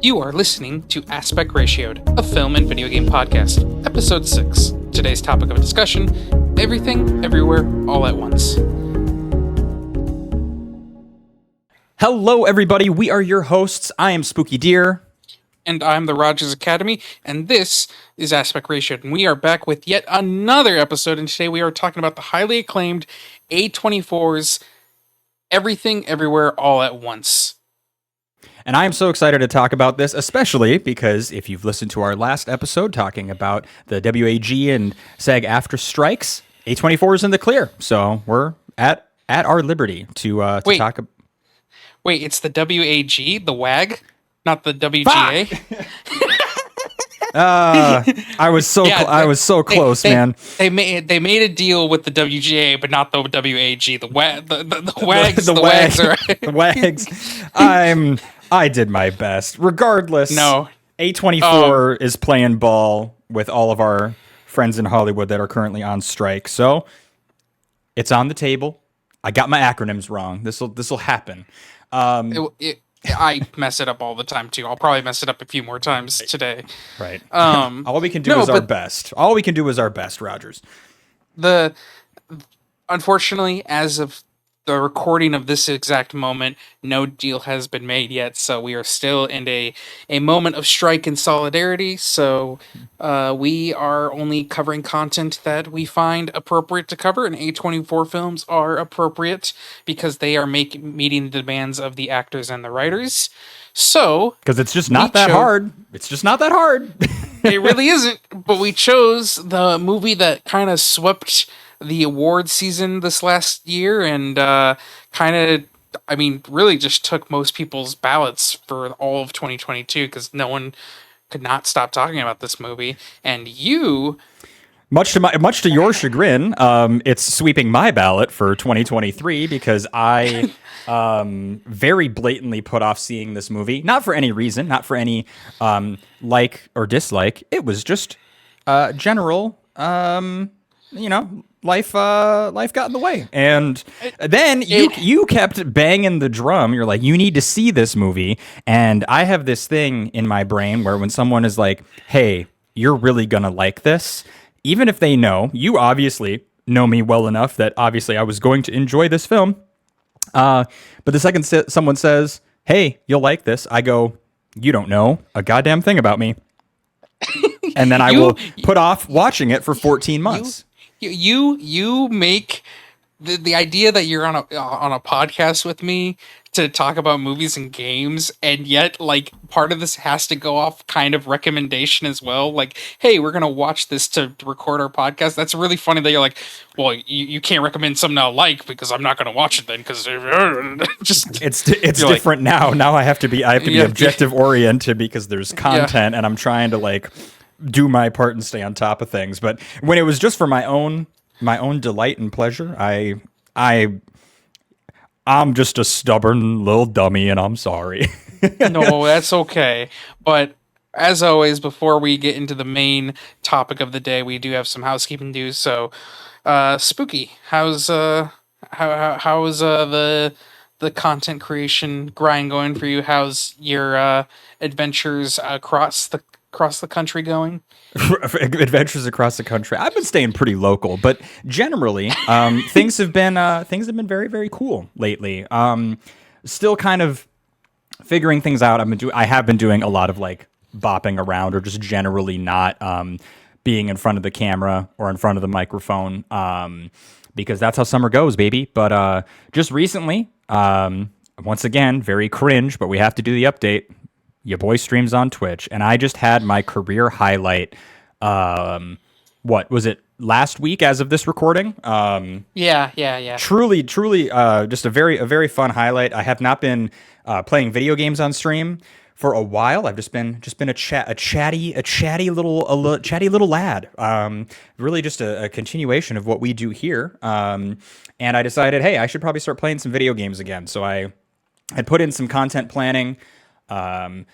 You are listening to Aspect Ratioed, a film and video game podcast, Episode 6. Today's topic of discussion, everything, everywhere, all at once. Hello, everybody. We are your hosts. I am Spooky Deer. And I'm the Rodgers Academy, and this is Aspect Ratioed. And we are back with yet another episode, and today we are talking about the highly acclaimed A24's Everything, Everywhere, All at Once. And I am so excited to talk about this, especially because if you've listened to our last episode talking about the WAG and SAG after strikes, A24 is in the clear. So we're at our liberty to talk about. Wait, it's the WAG, the WAG, not the WGA? I was so close, man. They made a deal with the WGA, but not the WAG. The WAGs. The WAGs are the WAGs. I did my best. Regardless, no. A24 is playing ball with all of our friends in Hollywood that are currently on strike. So it's on the table. I got my acronyms wrong. This'll happen. I mess it up all the time too. I'll probably mess it up a few more times today. Right. All we can do is our best. All we can do is our best, Rodgers. Unfortunately, as of the recording of this exact moment, no deal has been made yet, so we are still in a moment of strike and solidarity. So we are only covering content that we find appropriate to cover, and A24 films are appropriate because they are meeting the demands of the actors and the writers. So because it's just not that hard. It's just not that hard. It really isn't. But we chose the movie that kind of swept the award season this last year and really just took most people's ballots for all of 2022 because no one could not stop talking about this movie. And you, much to your chagrin, it's sweeping my ballot for 2023 because I very blatantly put off seeing this movie, not for any reason, not for any like or dislike. It was just general, life got in the way. And then you kept banging the drum. You're like, you need to see this movie. And I have this thing in my brain where when someone is like, hey, you're really going to like this, even if they know, you obviously know me well enough that obviously I was going to enjoy this film. But the second someone says, hey, you'll like this, I go, you don't know a goddamn thing about me. And then I will put off watching it for 14 months. You make the idea that you're on a podcast with me to talk about movies and games, and yet like part of this has to go off kind of recommendation as well. Like, hey, we're gonna watch this to record our podcast. That's really funny that you're like, well, you can't recommend something I like because I'm not gonna watch it then because just it's different like, now. I have to be objective oriented because there's content and I'm trying to like do my part and stay on top of things. But when it was just for my own delight and pleasure, I'm just a stubborn little dummy, and I'm sorry. No, that's okay. But as always, before we get into the main topic of the day, we do have some housekeeping dues. So, Spooky, how's the content creation grind going for you? How's your adventures across the country going? Adventures across the country. I've been staying pretty local, but generally, things have been very, very cool lately. Still kind of figuring things out. I have been doing a lot of like bopping around or just generally not being in front of the camera or in front of the microphone because that's how summer goes, baby. But just recently, once again, very cringe, but we have to do the update. Your boy streams on Twitch, and I just had my career highlight. What was it? Last week, as of this recording. Yeah. Truly, just a very fun highlight. I have not been playing video games on stream for a while. I've just been a chatty little lad. Really, just a continuation of what we do here. And I decided, hey, I should probably start playing some video games again. So I had put in some content planning. I'm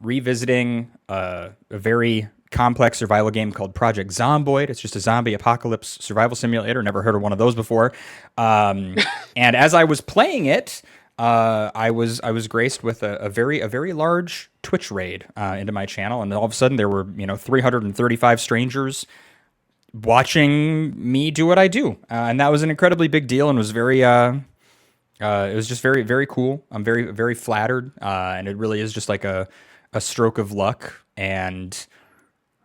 revisiting a very complex survival game called Project Zomboid. It's just a zombie apocalypse survival simulator. Never heard of one of those before. And as I was playing it, I was graced with a very large Twitch raid into my channel, and all of a sudden there were 335 strangers watching me do what I do, and that was an incredibly big deal, and was very it was just very very cool. I'm very flattered, and it really is just like a stroke of luck, and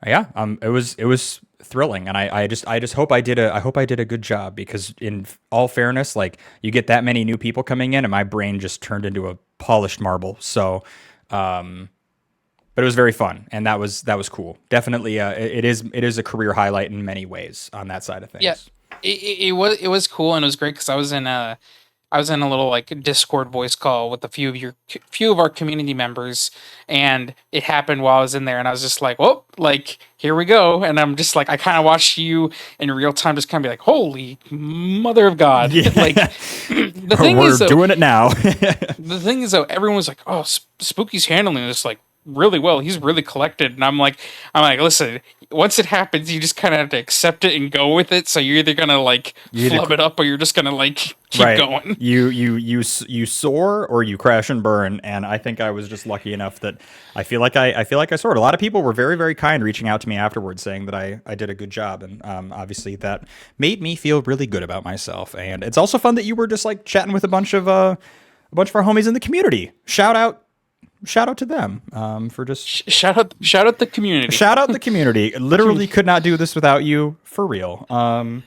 yeah, it was thrilling, and I just hope I did a good job, because in all fairness, like, you get that many new people coming in, and my brain just turned into a polished marble. So, but it was very fun, and that was cool. Definitely, it is a career highlight in many ways on that side of Yeah, things. it was cool, and it was great because I was in a little like Discord voice call with a few of our community members, and it happened while I was in there, and I was just like, "Well, like here we go," and I'm just like, I kind of watched you in real time, just kind of be like, "Holy mother of God!" Like Yeah, the thing we're is though, doing it now. everyone was like, "Oh, Spooky's handling this like really well. He's really collected," and I'm like, listen. Once it happens, you just kind of have to accept it and go with it. So you're either gonna like You either flub it up, or you're just gonna like keep Right. going. You soar or you crash and burn, and I think I was just lucky enough that I feel like I soared. A lot of people were very very kind, reaching out to me afterwards saying that I did a good job, and obviously that made me feel really good about myself. And it's also fun that you were just like chatting with a bunch of our homies in the community. Shout out to them for just Shout out the community. shout out the community. Literally could not do this without you, for real. But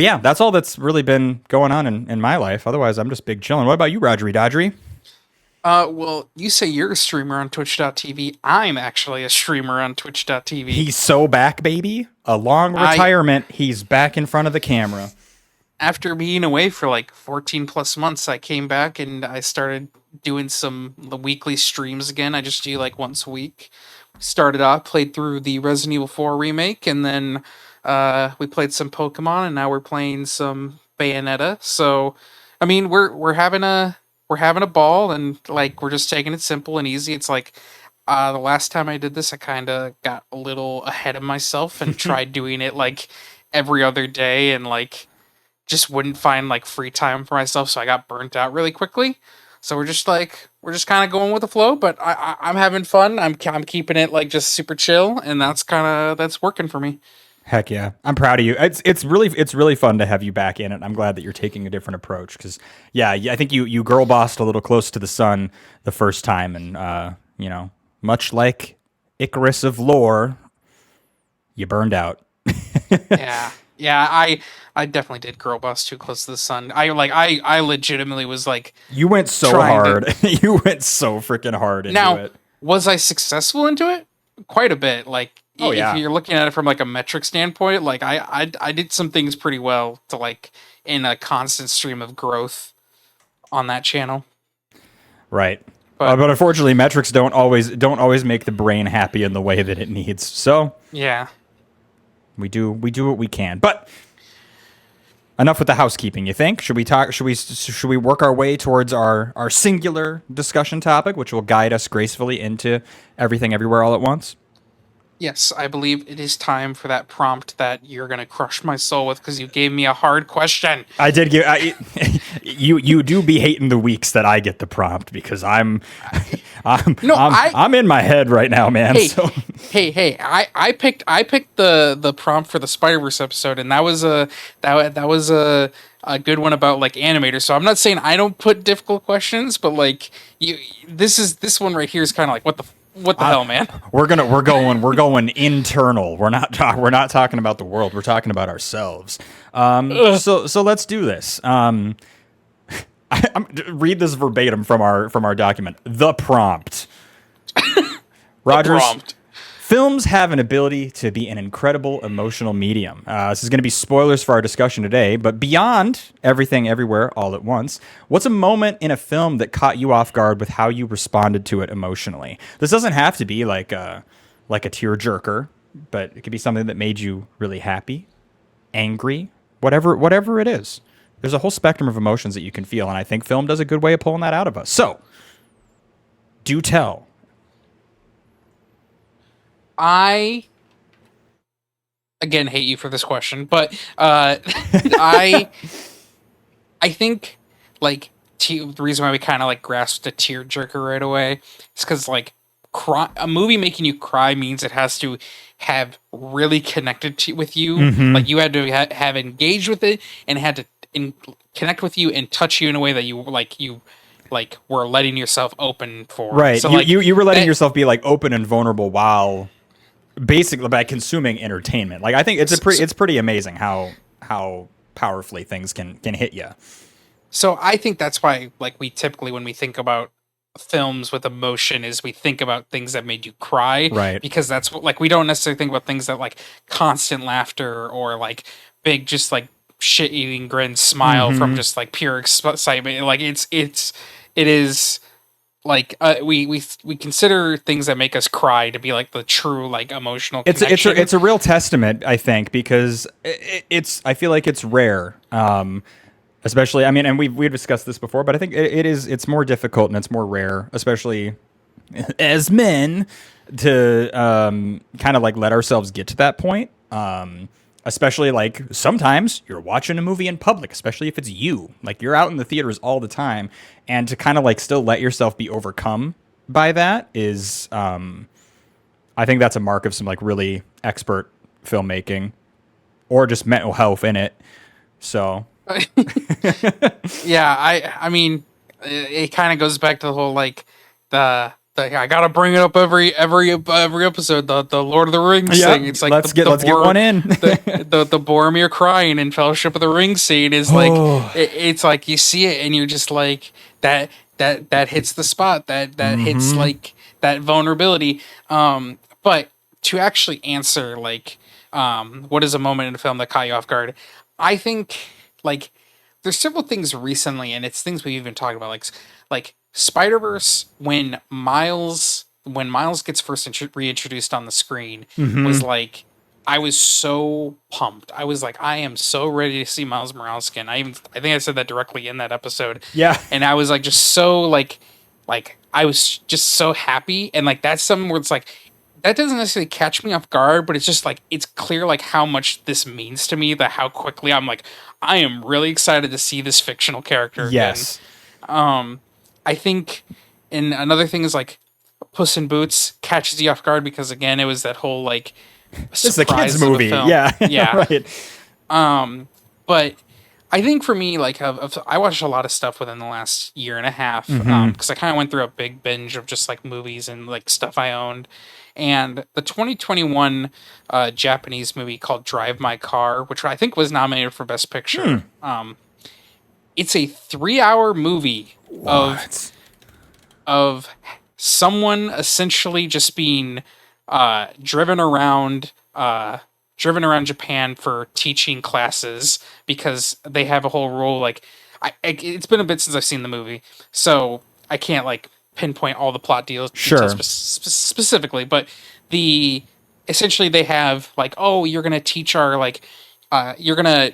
yeah, that's all that's really been going on in my life. Otherwise, I'm just big chilling. What about you, Rogery Dodgery? Well, you say you're a streamer on Twitch.tv. I'm actually a streamer on Twitch.tv. He's so back, baby. A long I, retirement. He's back in front of the camera. After being away for like 14 plus months, I came back and I started doing some the weekly streams again. I just do like once a week. Started off, played through the Resident Evil 4 remake, and then we played some Pokemon, and now we're playing some Bayonetta. So, I mean, we're having a ball, and like we're just taking it simple and easy. It's like the last time I did this, I kind of got a little ahead of myself and tried doing it like every other day, and like just wouldn't find like free time for myself, so I got burnt out really quickly. So we're just kind of going with the flow, but I'm having fun. I'm keeping it like just super chill, and that's working for me. Heck yeah, I'm proud of you. It's really fun to have you back in it. I'm glad that you're taking a different approach, because yeah, I think you girl bossed a little close to the sun the first time, and much like Icarus of lore, you burned out. Yeah, yeah. I definitely did girl boss too close to the sun. I legitimately was like You went so trying to. hard. You went so freaking hard into Now, it. was I successful into it? Quite a bit. Like Oh if yeah. you're looking at it from like a metric standpoint, like I did some things pretty well to like in a constant stream of growth on that channel. Right. But But unfortunately, metrics don't always make the brain happy in the way that it needs. So yeah. we do what we can. But enough with the housekeeping. You think? Should we talk? Should we work our way towards our singular discussion topic, which will guide us gracefully into everything, everywhere, all at once? Yes, I believe it is time for that prompt that you're gonna crush my soul with because you gave me a hard question. I did give you do be hating the weeks that I get the prompt, because I'm I'm No, I'm I I'm in my head right now, man. hey So hey, I picked the prompt for the Spider-Verse episode, and that was a good one about like animators. So I'm not saying I don't put difficult questions, but like this one right here is kind of like what the hell, man. we're going internal. We're not talking about the world. We're talking about ourselves. Ugh, So let's do this. Read this verbatim from our document. The prompt. the Rogers. prompt. Films have an ability to be an incredible emotional medium. This is going to be spoilers for our discussion today, but beyond everything, everywhere, all at once, what's a moment in a film that caught you off guard with how you responded to it emotionally? This doesn't have to be like a tearjerker, but it could be something that made you really happy, angry, whatever it is. There's a whole spectrum of emotions that you can feel, and I think film does a good way of pulling that out of us. So, do tell. I again hate you for this question, but I I think like the reason why we kind of like grasped a tearjerker right away is because like a movie making you cry means it has to have really connected with you. Like you had to have engaged with it and had to connect with you and touch you in a way that you like were letting yourself open for. Right. So You, like you were letting that, yourself be like open and vulnerable while basically by consuming entertainment. Like I think it's pretty amazing how powerfully things can hit you. So I think that's why, like, we typically, when we think about films with emotion, is we think about things that made you cry, Right. because that's what, like, we don't necessarily think about things that like constant laughter or like big, just like shit eating grin smile from just like pure excitement. Like it is like we consider things that make us cry to be like the true like emotional connection. It's a real testament, I think, because it's I feel like it's rare. Especially, I mean, and we've discussed this before, but I think it's more difficult and it's more rare, especially as men, to kind of like let ourselves get to that point. Especially like sometimes you're watching a movie in public, especially if it's you, like you're out in the theaters all the time, and to kind of like still let yourself be overcome by that is, I think that's a mark of some like really expert filmmaking or just mental health in it. So. Yeah, I mean, it kind of goes back to the whole like the I gotta bring it up every episode. The Lord of the Rings thing. It's like let's get one in. the Boromir crying in Fellowship of the Ring scene is like it's like you see it and you're just like that hits the spot, that hits like that vulnerability. But to actually answer like what is a moment in a film that caught you off guard, I think like there's several things recently, and it's things we've even talked about, like Spider-Verse when Miles gets first reintroduced on the screen was like I was so pumped. I was like, I am so ready to see Miles Morales again. I think I said that directly in that episode. Yeah. And I was like just so like I was just so happy, and like that's something where it's like that doesn't necessarily catch me off guard, but it's just like it's clear like how much this means to me, that how quickly I'm like I am really excited to see this fictional character Yes. again. I think, and another thing is like Puss in Boots catches you off guard because again it was that whole like It's a kids surprise of movie. a film. Yeah. Yeah. Right. But I think for me, like, I watched a lot of stuff within the last year and a half because I kind of went through a big binge of just like movies and like stuff I owned. And the 2021 Japanese movie called Drive My Car, which I think was nominated for Best Picture, it's a 3-hour movie What? of someone essentially just being driven around Japan for teaching classes because they have a whole rule. Like, it's been a bit since I've seen the movie, so I can't like pinpoint all the plot details specifically. But essentially they have like, oh, you're gonna teach our like, you're gonna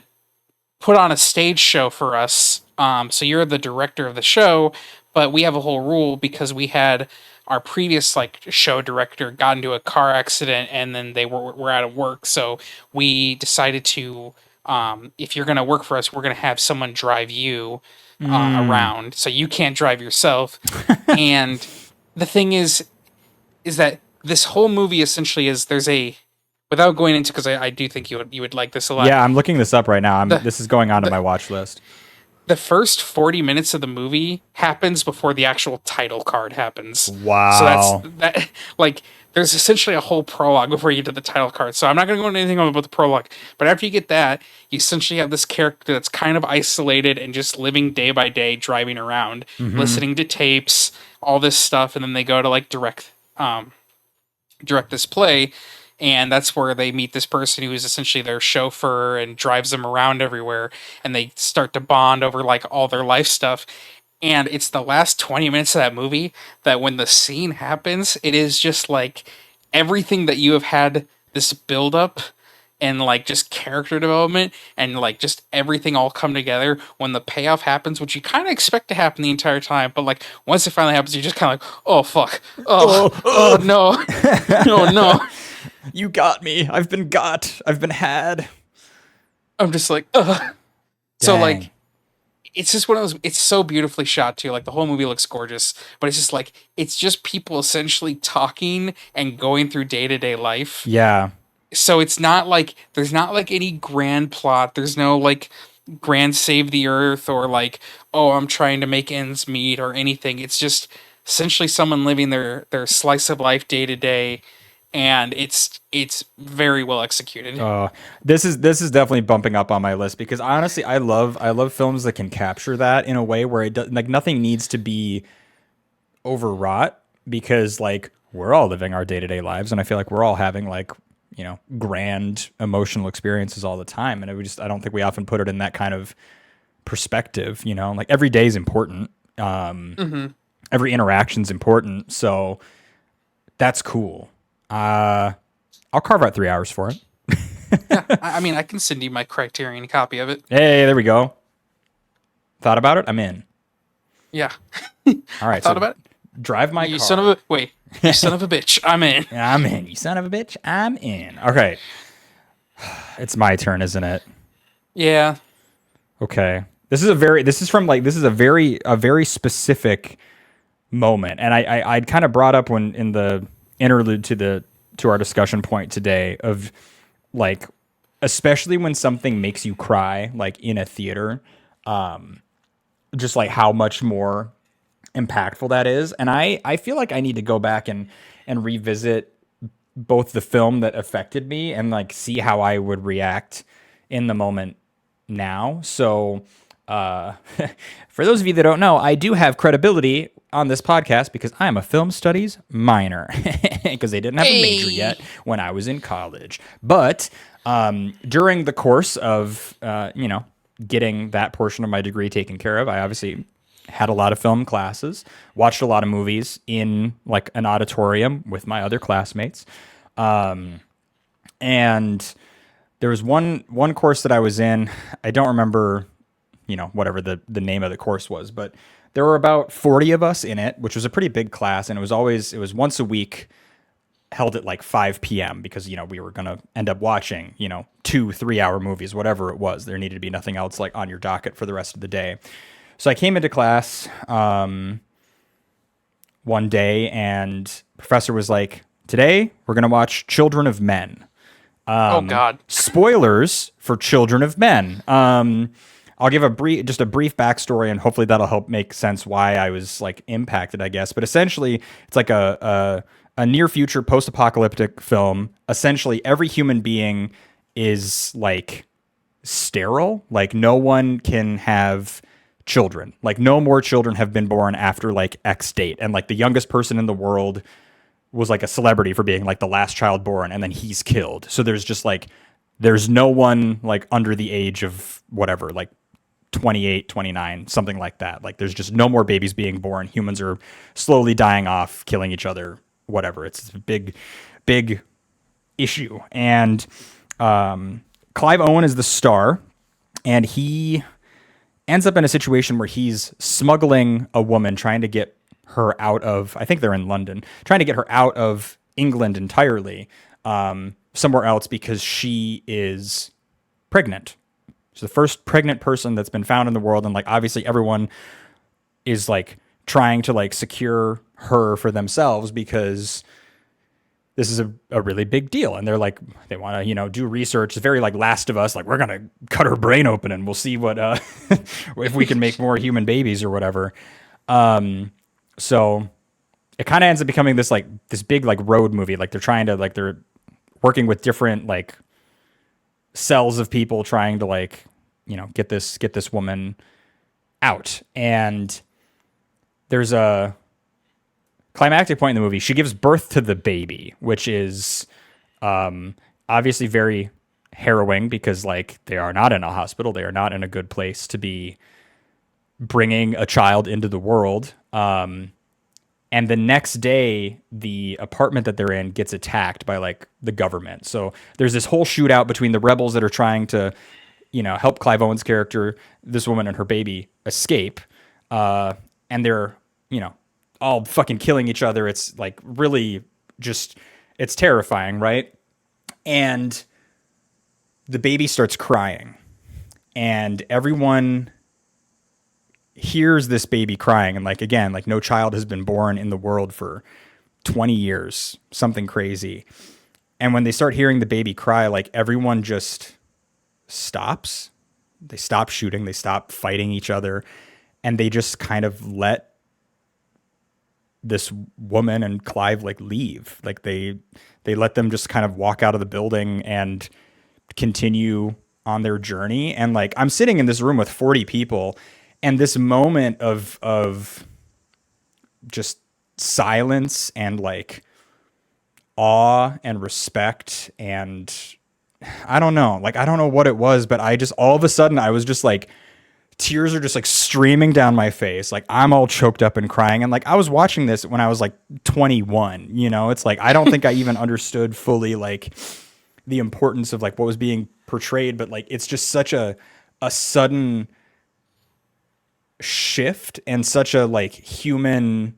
put on a stage show for us. So you're the director of the show, but we have a whole rule because we had our previous like show director got into a car accident and then they were out of work. So we decided to, if you're going to work for us, we're going to have someone drive you around. So you can't drive yourself. And the thing is that this whole movie essentially is without going into, because I do think you would like this a lot. Yeah, I'm looking this up right now. This is going on to my watch list. The first 40 minutes of the movie happens before the actual title card happens. Wow. So like, there's essentially a whole prologue before you get to the title card. So I'm not going to go into anything about the prologue, but after you get that, you essentially have this character that's kind of isolated and just living day by day, driving around, listening to tapes, all this stuff. And then they go to like direct this play. And that's where they meet this person who is essentially their chauffeur and drives them around everywhere. And they start to bond over like all their life stuff. And it's the last 20 minutes of that movie that when the scene happens, it is just like everything that you have had this build up and like just character development and like just everything all come together when the payoff happens, which you kind of expect to happen the entire time. But like once it finally happens, you're just kind of like, oh, fuck. Oh no. No. You got me. I've been got. I've been had. I'm just like, ugh. So like, it's just one of those. It's so beautifully shot too. Like the whole movie looks gorgeous, but it's just like it's just people essentially talking and going through day to day life. Yeah. So it's not like there's not like any grand plot. There's no like grand save the earth or like, oh, I'm trying to make ends meet or anything. It's just essentially someone living their slice of life day to day, and it's very well executed. This is definitely bumping up on my list because honestly, I love films that can capture that in a way where it does like nothing needs to be overwrought because like we're all living our day-to-day lives and I feel like we're all having like, grand emotional experiences all the time and I don't think we often put it in that kind of perspective, like every day is important. Hmm. Every interaction's important, so that's cool. I'll carve out 3 hours for it. Yeah, I mean, I can send you my Criterion copy of it. Hey, there we go. Thought about it? I'm in. Yeah, All I right, thought so about it. drive my You son of car. a wait, you son of a bitch. I'm in. I'm in. You son of a bitch. I'm in. Okay. It's my turn, isn't it? Yeah. Okay. This is a very specific moment. And I'd kind of brought up when in the interlude to our discussion point today of like especially when something makes you cry like in a theater, just like how much more impactful that is. And I feel like I need to go back and revisit both the film that affected me and like see how I would react in the moment now. So uh, for those of you that don't know, I do have credibility on this podcast because I am a film studies minor because they didn't have a major Hey. yet when I was in college. But during the course of, getting that portion of my degree taken care of, I obviously had a lot of film classes, watched a lot of movies in like an auditorium with my other classmates. And there was one course that I was in. I don't remember, whatever the name of the course was, but there were about 40 of us in it, which was a pretty big class, and it was once a week held at like 5 p.m. because we were gonna end up watching 2 3 hour movies, whatever it was. There needed to be nothing else like on your docket for the rest of the day. So I came into class one day, and professor was like, "Today we're gonna watch Children of Men." Oh God. Spoilers for Children of Men. I'll give just a brief backstory, and hopefully that'll help make sense why I was like impacted, I guess. But essentially, it's like a near future post apocalyptic film. Essentially, every human being is like sterile. Like no one can have children. Like no more children have been born after like X date, and like the youngest person in the world was like a celebrity for being like the last child born and then he's killed. So there's just like there's no one like under the age of whatever, like 28, 29, something like that. Like there's just no more babies being born. Humans are slowly dying off, killing each other, whatever. It's a big issue. And Clive Owen is the star, and he ends up in a situation where he's smuggling a woman, trying to get her out of, I think they're in London, trying to get her out of England entirely, somewhere else because she is pregnant. She's the first pregnant person that's been found in the world. And like, obviously everyone is like trying to like secure her for themselves because this is a really big deal. And they're like, they want to, do research. It's very like Last of Us. Like we're going to cut her brain open and we'll see what, if we can make more human babies or whatever. So it kind of ends up becoming this big like road movie. Like they're working with different like cells of people trying to like, get this woman out. And there's a climactic point in the movie. She gives birth to the baby, which is obviously very harrowing because like they are not in a hospital. They are not in a good place to be bringing a child into the world. And the next day, the apartment that they're in gets attacked by like the government. So there's this whole shootout between the rebels that are trying to, help Clive Owen's character, this woman and her baby, escape. And they're, all fucking killing each other. It's like really just, it's terrifying, right? And the baby starts crying, and everyone hears this baby crying, and like again, like no child has been born in the world for 20 years, something crazy. And when they start hearing the baby cry, like everyone just stops. They stop shooting, they stop fighting each other, and they just kind of let this woman and Clive like leave. Like they let them just kind of walk out of the building and continue on their journey. And like I'm sitting in this room with 40 people, and this moment of just silence and like awe and respect, and I don't know, like I don't know what it was, but I just all of a sudden I was just like tears are just like streaming down my face. Like I'm all choked up and crying. And like I was watching this when I was like 21, you know, it's like I don't think I even understood fully like the importance of like what was being portrayed, but like it's just such a sudden shift and such a like human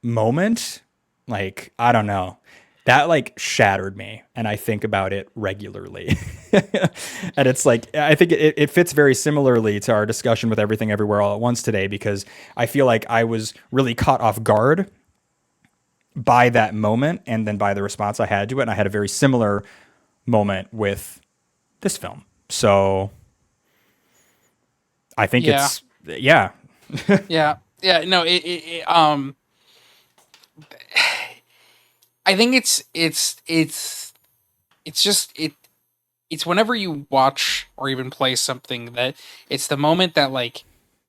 moment. Like I don't know, that like shattered me, and I think about it regularly. And it's like I think it fits very similarly to our discussion with Everything Everywhere All at Once today, because I feel like I was really caught off guard by that moment and then by the response I had to it, and I had a very similar moment with this film. So I think Yeah. it's yeah. Yeah. Yeah. No, I think it's just it's whenever you watch or even play something that it's the moment that like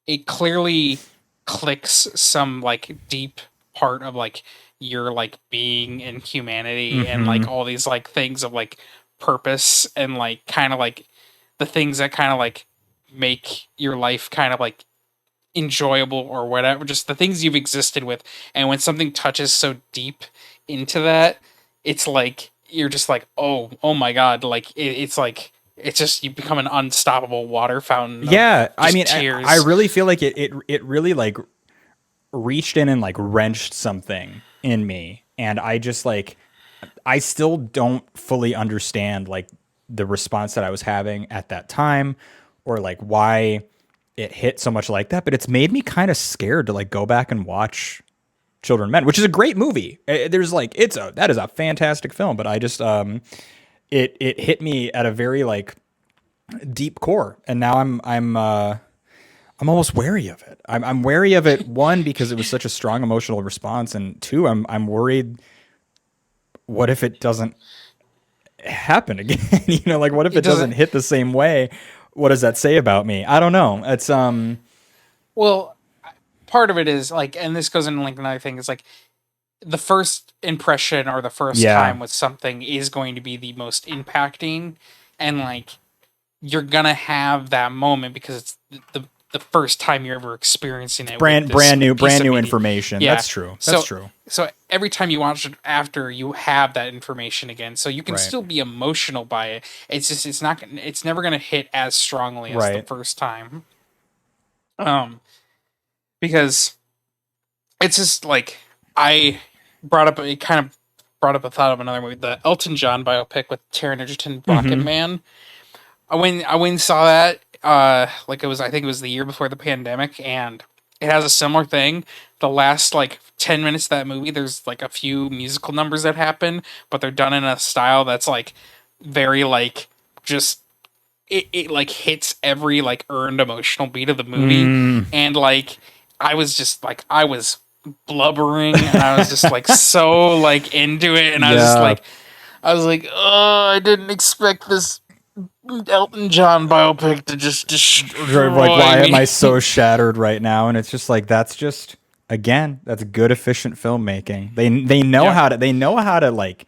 it clearly clicks some like deep part of like your like being and humanity and like Hmm. all these like things of like purpose and like kind of like the things that kind of like make your life kind of like enjoyable or whatever, just the things you've existed with. And when something touches so deep into that, it's like you're just like, oh my god, like it's like it's just you become an unstoppable water fountain of Yeah, I just mean, I tears. really feel like it really like reached in and like wrenched something in me, and I just like I still don't fully understand like the response that I was having at that time, or like why it hit so much like that. But it's made me kind of scared to like go back and watch Children of Men, which is a great movie. There's like that is a fantastic film, but I just it hit me at a very like deep core, and now I'm almost wary of it. I'm wary of it. One, because it was such a strong emotional response, and two, I'm worried. What if it doesn't happen again? You know, like what if It it doesn't doesn't. hit the same way? What does that say about me? I don't know. It's Well, part of it is like, and this goes into like another thing is like the first impression or the first yeah. time with something is going to be the most impacting, and like you're gonna have that moment because it's the first time you're ever experiencing It's it with this piece brand of new media. information. Yeah. That's true. That's So true. so every time you watch it after you have that information again, so you can Right. still be emotional by it. It's just it's never gonna hit as strongly as the Right. first time. Um, because it's just like I brought up it kind of brought up a thought of another movie, the Elton John biopic with Taron Egerton, Rocket Mm-hmm. Man. I went and saw that. Like it was, I think it was the year before the pandemic, and it has a similar thing. The last like 10 minutes of that movie, there's like a few musical numbers that happen, but they're done in a style that's like very like just it like hits every like earned emotional beat of the movie, Mm. and like I was just like I was blubbering and I was just like so like into it, and Yeah. I was like, oh, I didn't expect this Elton John biopic to just Like, destroy why am me. I so shattered right now? And it's just like that's just again, that's good efficient filmmaking. They know Yep. how to like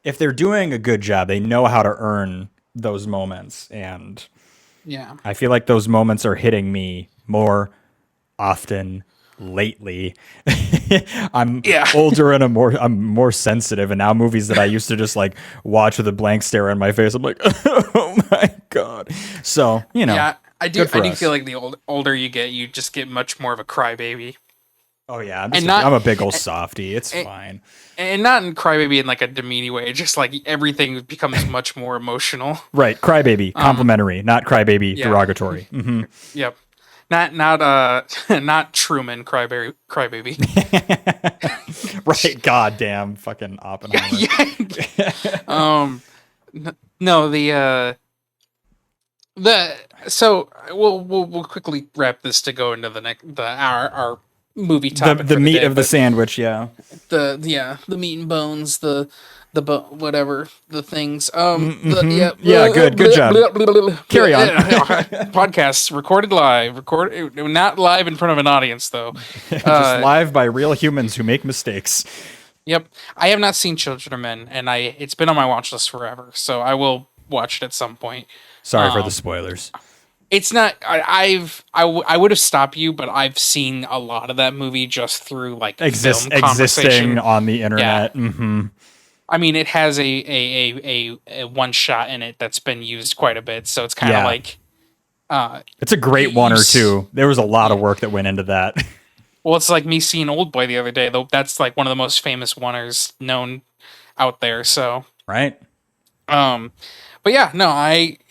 if they're doing a good job, they know how to earn those moments. And Yeah. I feel like those moments are hitting me more often lately. I'm Yeah. older and I'm more sensitive, and now movies that I used to just like watch with a blank stare on my face, I'm like, oh my god. So, you know, Yeah. I do. good I for do feel us. like the older you get, you just get much more of a crybaby, Oh yeah, and not I'm a big old softy. It's and, fine. and not in crybaby in like a demeaning way. Just like everything becomes much more emotional. Right, crybaby, Um. complimentary, not crybaby, Yeah. derogatory. Hmm. Yep. not Truman Crybaby. Right, goddamn fucking Oppenheimer. Yeah. No, the so we'll quickly wrap this to go into the next our movie topic The for the meat day, of the but sandwich, yeah. the meat and bones, whatever the things. Yeah, good job. Carry on. Podcast recorded live, not live in front of an audience though. Just live by real humans who make mistakes. Yep, I have not seen Children of Men, and it's been on my watch list forever, so I will watch it at some point. Sorry for the spoilers. It's not. I would have stopped you, but I've seen a lot of that movie just through like film conversation. Existing on the internet. Yeah. Mm-hmm. I mean, it has a one shot in it that's been used quite a bit, so it's kind of like. It's a great one or two. There was a lot of work that went into that. Well, it's like me seeing Old Boy the other day, though. That's like one of the most famous oneers known out there. So right. But yeah, no,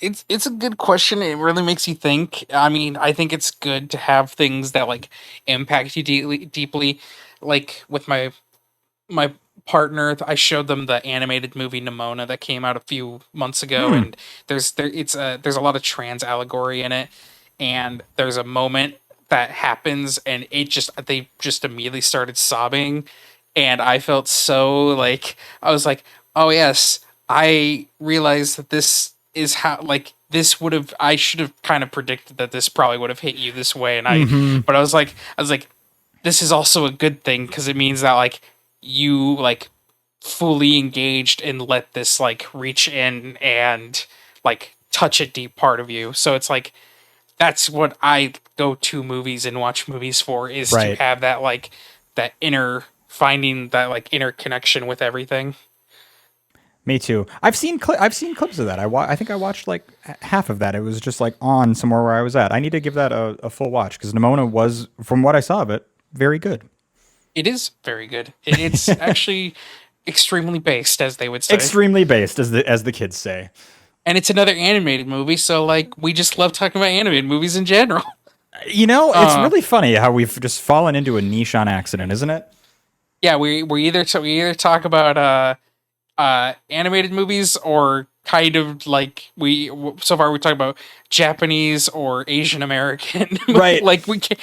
it's a good question. It really makes you think. I mean, I think it's good to have things that like impact you deeply. Like with my partner, I showed them the animated movie Nimona that came out a few months ago, and there's a lot of trans allegory in it, and there's a moment that happens, and they just immediately started sobbing, and I felt so like I was like, oh yes, I realized that this is how like this would have I should have kind of predicted that this probably would have hit you this way, and but I was like this is also a good thing because it means that like you like fully engaged and let this like reach in and like touch a deep part of you. So it's like that's what I go to movies and watch movies for is to have that like that inner finding that like inner connection with everything. Me too. I've seen clips of that. I think I watched like half of that. It was just like on somewhere where I was at. I need to give that a full watch because Nimona was, from what I saw of it, very good. It is very good. It's actually extremely based, as they would say. Extremely based, as the kids say. And it's another animated movie, so like we just love talking about animated movies in general. You know, it's really funny how we've just fallen into a niche on accident, isn't it? Yeah, we either talk about animated movies or kind of like so far we talk about Japanese or Asian American. Right. Like we can't.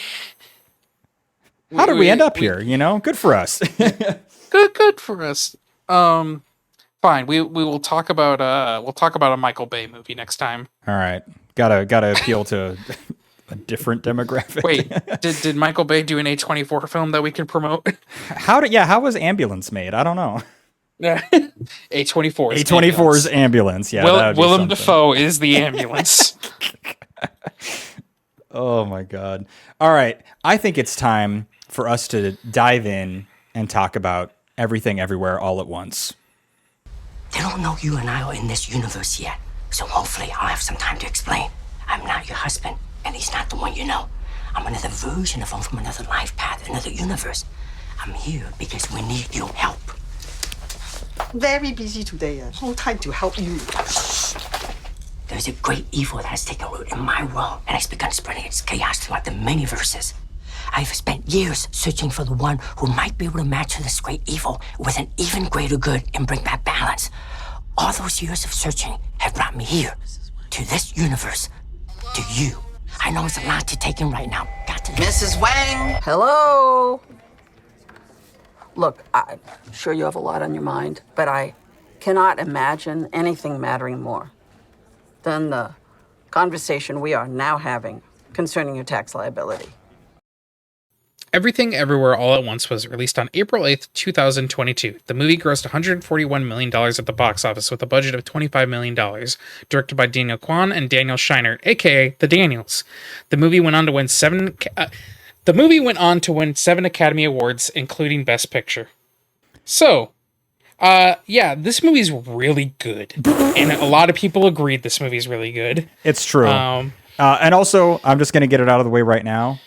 How did we end up here? You know, good for us. good for us. Fine. We will talk about a Michael Bay movie next time. All right. Gotta appeal to a different demographic. Wait, did Michael Bay do an A24 film that we can promote? How was Ambulance made? I don't know. A24's A24's Ambulance. Yeah. Willem Dafoe is the ambulance. Oh my God. All right. I think it's time for us to dive in and talk about Everything Everywhere All at Once. They don't know you and I are in this universe yet, so hopefully I'll have some time to explain. I'm not your husband, and he's not the one you know. I'm another version of him from another life path, another universe. I'm here because we need your help. Very busy today. No time to help you. There's a great evil that has taken root in my world and has begun spreading its chaos throughout the many verses. I've spent years searching for the one who might be able to match this great evil with an even greater good and bring back balance. All those years of searching have brought me here, to this universe, to you. I know it's a lot to take in right now. Got to... Mrs. Wang! Hello? Look, I'm sure you have a lot on your mind, but I cannot imagine anything mattering more than the conversation we are now having concerning your tax liability. Everything Everywhere All at Once was released on April 8th, 2022. The movie grossed $141 million at the box office with a budget of $25 million, directed by Daniel Kwan and Daniel Scheinert, aka The Daniels. The movie went on to win seven Academy Awards, including Best Picture. So, this movie's really good. And a lot of people agreed this movie's really good. It's true. And also, I'm just going to get it out of the way right now.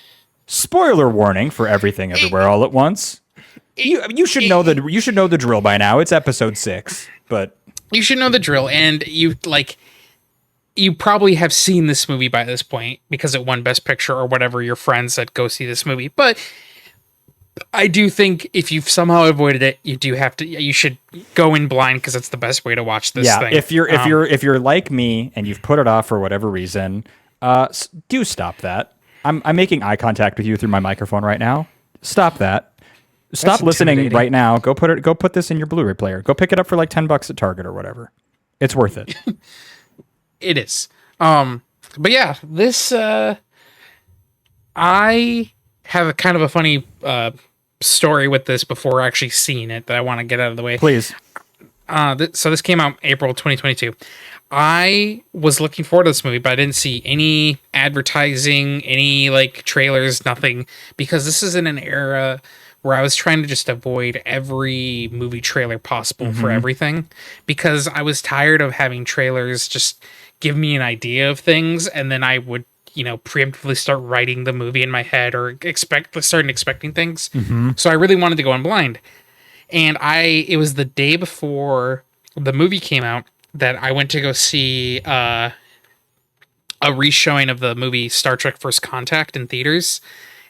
Spoiler warning for Everything Everywhere All at Once. You should know the drill by now. It's episode 6, but you should know the drill, and you like you probably have seen this movie by this point because it won Best Picture or whatever your friends said go see this movie. But I do think if you've somehow avoided it, you should go in blind because it's the best way to watch this thing. If you're like me and you've put it off for whatever reason, do stop that. I'm making eye contact with you through my microphone right now. Stop that. Stop listening right now. Go put this in your Blu-ray player. Go pick it up for like $10 at Target or whatever. It's worth it. It is. But yeah, this I have a kind of a funny story with this before actually seeing it that I want to get out of the way. Please. So this came out April 2022. I was looking forward to this movie, but I didn't see any advertising, any like trailers, nothing, because this is in an era where I was trying to just avoid every movie trailer possible for everything, because I was tired of having trailers just give me an idea of things, and then I would, preemptively start writing the movie in my head or expecting things. So I really wanted to go in blind. And it was the day before the movie came out that I went to go see a reshowing of the movie Star Trek First Contact in theaters.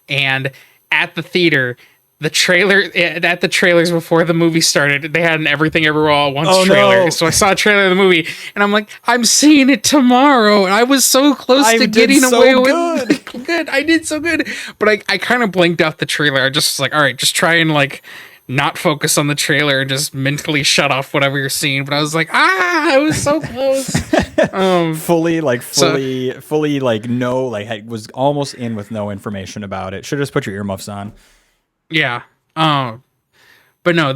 And at the theater, the trailers before the movie started, they had an Everything Everywhere All at Once trailer. No. So I saw a trailer of the movie, and I'm like, I'm seeing it tomorrow. And I was so close to getting away with good. I did so good. But I kind of blinked out the trailer. I just was like, all right, just try and like not focus on the trailer and just mentally shut off whatever you're seeing. But I was like, I was so close. Fully was almost in with no information about it. Should have just put your earmuffs on. Yeah. But no,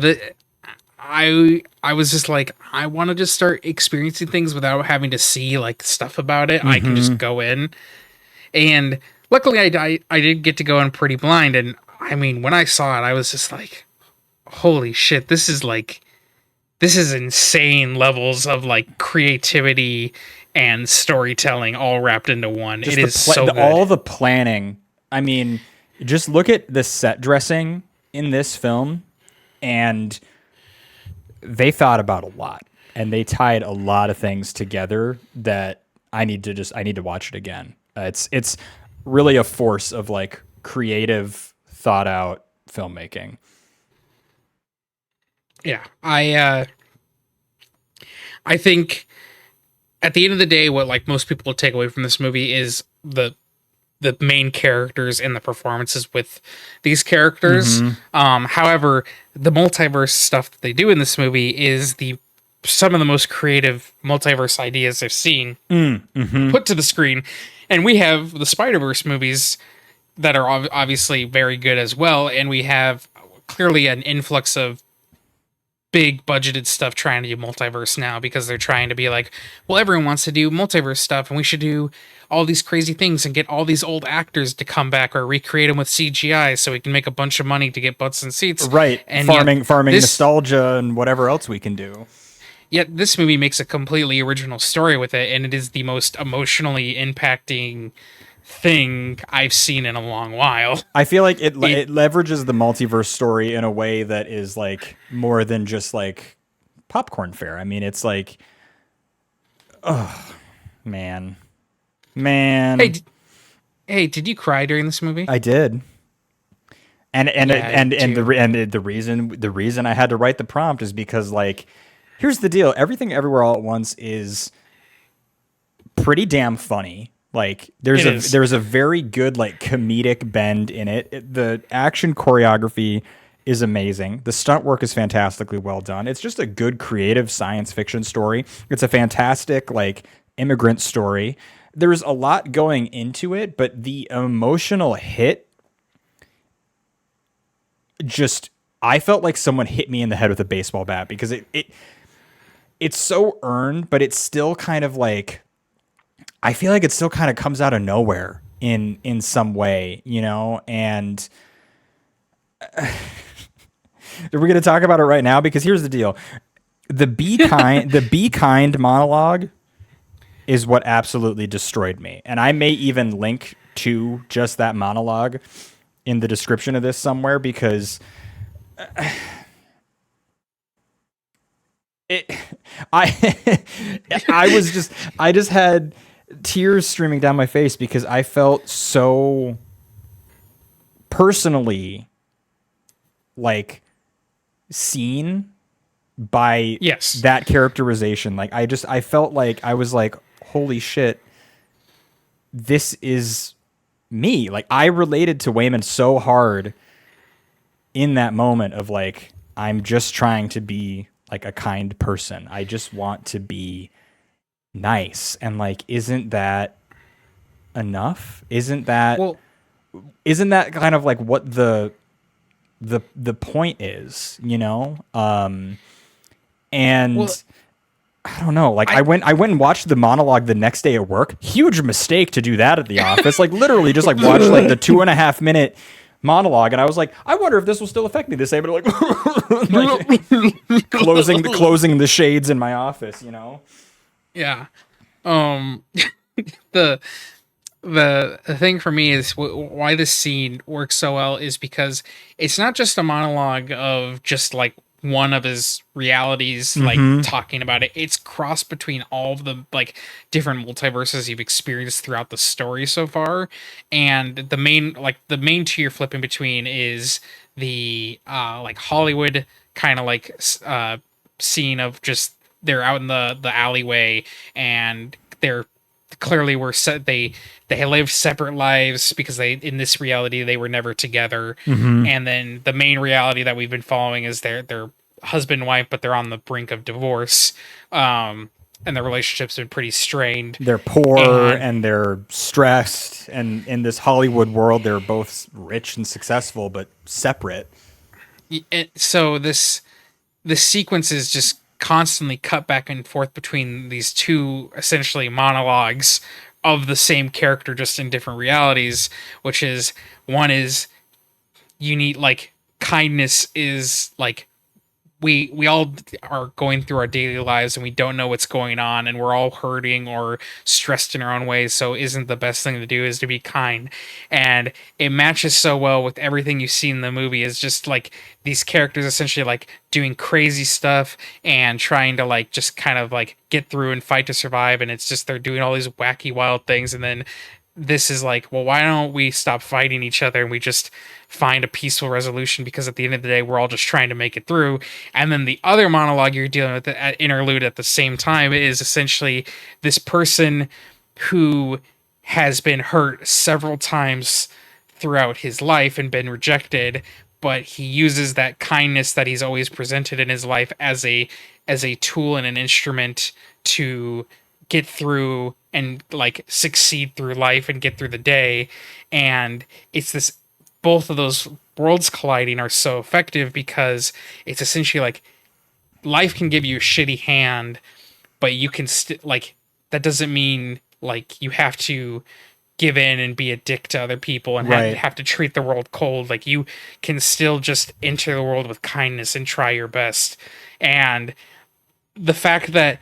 I was just like, I want to just start experiencing things without having to see like stuff about it. I can just go in. And luckily I did get to go in pretty blind. And I mean, when I saw it, I was just like, holy shit, this is insane levels of like creativity and storytelling all wrapped into one. Just it is so good. All the planning. I mean, just look at the set dressing in this film, and they thought about a lot, and they tied a lot of things together that I need to watch it again. It's really a force of like creative, thought out filmmaking. Yeah, I think at the end of the day, what like most people take away from this movie is the main characters and the performances with these characters. However, the multiverse stuff that they do in this movie is some of the most creative multiverse ideas I've seen put to the screen. And we have the Spider-Verse movies that are obviously very good as well. And we have clearly an influx of big budgeted stuff trying to do multiverse now, because they're trying to be like, well, everyone wants to do multiverse stuff and we should do all these crazy things and get all these old actors to come back or recreate them with CGI so we can make a bunch of money to get butts and seats. Right. And farming nostalgia and whatever else we can do. Yet this movie makes a completely original story with it, and it is the most emotionally impacting thing I've seen in a long while. I feel like it leverages the multiverse story in a way that is like more than just like popcorn fare. I mean, it's like, oh man. Hey, did you cry during this movie? I did. And the reason I had to write the prompt is because like, here's the deal. Everything Everywhere All at Once is pretty damn funny. Like there's a very good like comedic bend in it. The action choreography is amazing. The stunt work is fantastically well done. It's just a good creative science fiction story. It's a fantastic like immigrant story. There's a lot going into it, but the emotional hit just, I felt like someone hit me in the head with a baseball bat, because it's so earned, but it's still kind of like, I feel like it still kind of comes out of nowhere in some way, you know? And we're going to talk about it right now, because here's the deal. The be kind monologue is what absolutely destroyed me. And I may even link to just that monologue in the description of this somewhere, because I I just had tears streaming down my face because I felt so personally like seen by Yes. that characterization. Like I felt like I was like, holy shit, this is me. Like I related to Wayman so hard in that moment of like, I'm just trying to be like a kind person. I just want to be nice. And like, isn't that enough? Well, Isn't that kind of like what the point is, you know? And well, I don't know. Like I went and watched the monologue the next day at work. Huge mistake to do that at the office. Like literally just like watch like the 2.5 minute monologue, and I was like, I wonder if this will still affect me the same. But like closing the shades in my office, you know? yeah. The the thing for me is why this scene works so well is because it's not just a monologue of just like one of his realities like talking about it. It's crossed between all of the like different multiverses you've experienced throughout the story so far, and the main two you're flipping between is the like Hollywood kind of like scene of just they're out in the alleyway and they're clearly were set they lived separate lives because they in this reality they were never together. And then the main reality that we've been following is they're husband and wife, but they're on the brink of divorce, and their relationship's been pretty strained. They're poor and they're stressed, and in this Hollywood world they're both rich and successful but separate. So this sequence is just constantly cut back and forth between these two essentially monologues of the same character just in different realities, which is one is you need like kindness is like we all are going through our daily lives and we don't know what's going on and we're all hurting or stressed in our own ways, so isn't the best thing to do is to be kind. And it matches so well with everything you see in the movie is just like these characters essentially like doing crazy stuff and trying to like just kind of like get through and fight to survive, and it's just they're doing all these wacky wild things, and then this is like, well, why don't we stop fighting each other and we just find a peaceful resolution, because at the end of the day we're all just trying to make it through. And then the other monologue you're dealing with at interlude at the same time is essentially this person who has been hurt several times throughout his life and been rejected, but he uses that kindness that he's always presented in his life as a tool and an instrument to get through and like succeed through life and get through the day. And it's this, both of those worlds colliding are so effective because it's essentially like life can give you a shitty hand, but you can like that doesn't mean like you have to give in and be a dick to other people and Right. have to treat the world cold. Like you can still just enter the world with kindness and try your best. And the fact that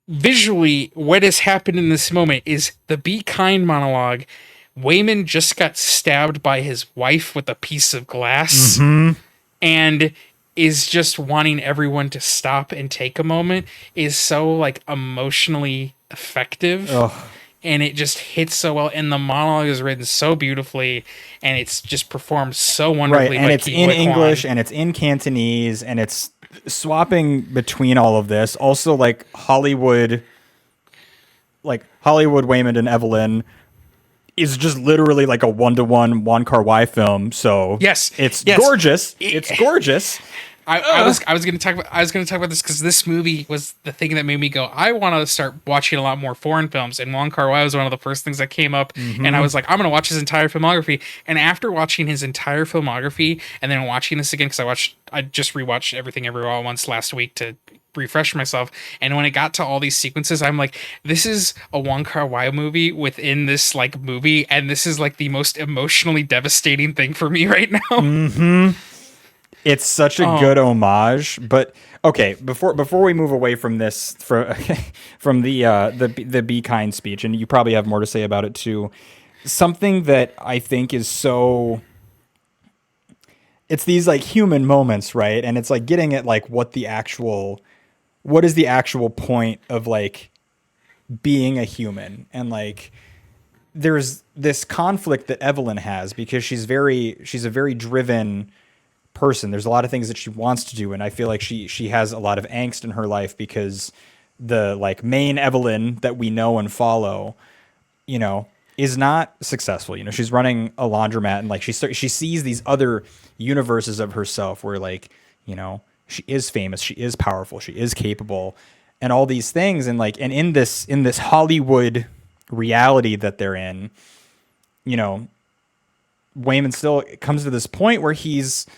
visually what has happened in this moment is the be kind monologue. Wayman just got stabbed by his wife with a piece of glass and is just wanting everyone to stop and take a moment is so like emotionally effective. Ugh. And it just hits so well, and the monologue is written so beautifully, and it's just performed so wonderfully. Right, and by it's Ke in Huy Quan. English and it's in Cantonese and it's swapping between all of this. Also, like Hollywood Wayman and Evelyn is just literally like a 1-to-1 Wong Kar-wai film. So Yes, it's yes. gorgeous. It's gorgeous. I was going to talk about this because this movie was the thing that made me go, I want to start watching a lot more foreign films, and Wong Kar-wai was one of the first things that came up, and I was like, I'm going to watch his entire filmography. And after watching his entire filmography and then watching this again, because I just rewatched Everything Everywhere All at Once last week to refresh myself, and when it got to all these sequences, I'm like, this is a Wong Kar-wai movie within this like movie, and this is like the most emotionally devastating thing for me right now. It's such a good homage, but okay. Before we move away from this, from the Be Kind speech, and you probably have more to say about it too. Something that I think is so, it's these like human moments, right? And it's like getting at like what the actual what is the actual point of like being a human? And like there's this conflict that Evelyn has because she's a very driven person. There's a lot of things that she wants to do, and I feel like she has a lot of angst in her life because the like main Evelyn that we know and follow, you know, is not successful. You know, she's running a laundromat, and like she sees these other universes of herself where like, you know, she is famous, she is powerful, she is capable, and all these things. And like, and in this Hollywood reality that they're in, you know, Wayman still comes to this point where he's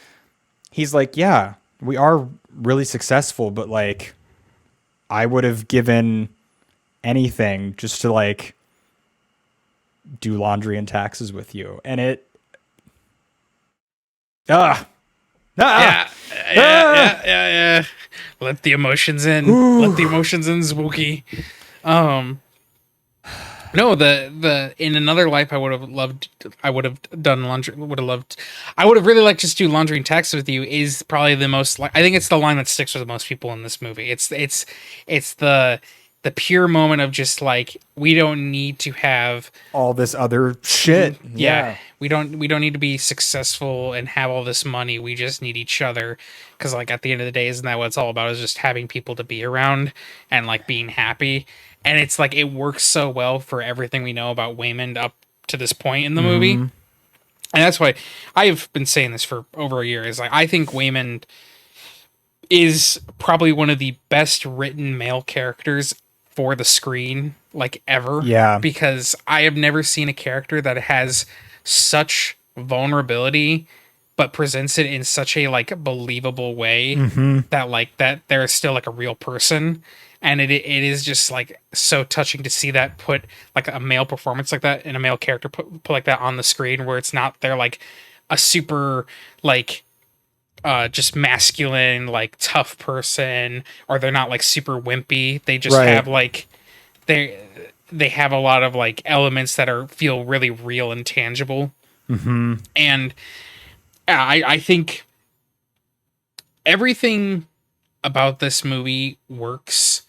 like, yeah, we are really successful, but like, I would have given anything just to like do laundry and taxes with you. And it, Yeah. Let the emotions in. Ooh. Let the emotions in, Spooky. No, the in another life I would have done laundry. I would have really liked just do laundry and taxes with you. Is probably the most. I think it's the line that sticks with most people in this movie. It's the pure moment of just like, we don't need to have all this other shit. Yeah. We don't need to be successful and have all this money. We just need each other. Cause like at the end of the day, isn't that what it's all about? Is just having people to be around and like being happy. And it's like, it works so well for everything we know about Waymond up to this point in the movie. And that's why I've been saying this for over a year, is like, I think Waymond is probably one of the best written male characters for the screen, like ever. Yeah. Because I have never seen a character that has such vulnerability, but presents it in such a like believable way that like that there is still like a real person. And it is just like so touching to see that put like a male performance like that and a male character put like that on the screen, where it's not they're like a super like just masculine like tough person, or they're not like super wimpy. They just have like they have a lot of like elements that feel really real and tangible. And I think everything about this movie works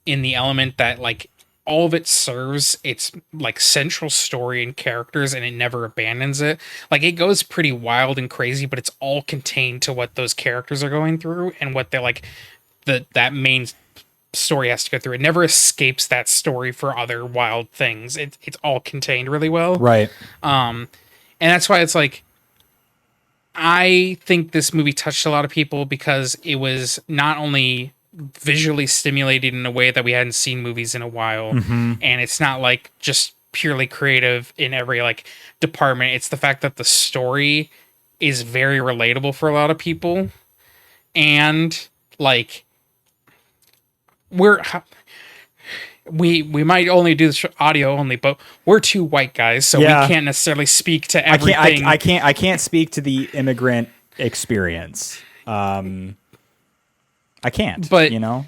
in the element that like all of it serves its like central story and characters, and it never abandons it. Like, it goes pretty wild and crazy, but it's all contained to what those characters are going through and what they like that main story has to go through. It never escapes that story for other wild things. It's all contained really well. Right. And that's why it's like, I think this movie touched a lot of people because it was not only visually stimulated in a way that we hadn't seen movies in a while, and it's not like just purely creative in every like department. It's the fact that the story is very relatable for a lot of people, and like we might only do this audio only, but we're two white guys, so we can't necessarily speak to everything. I can't speak to the immigrant experience. I can't, but you know,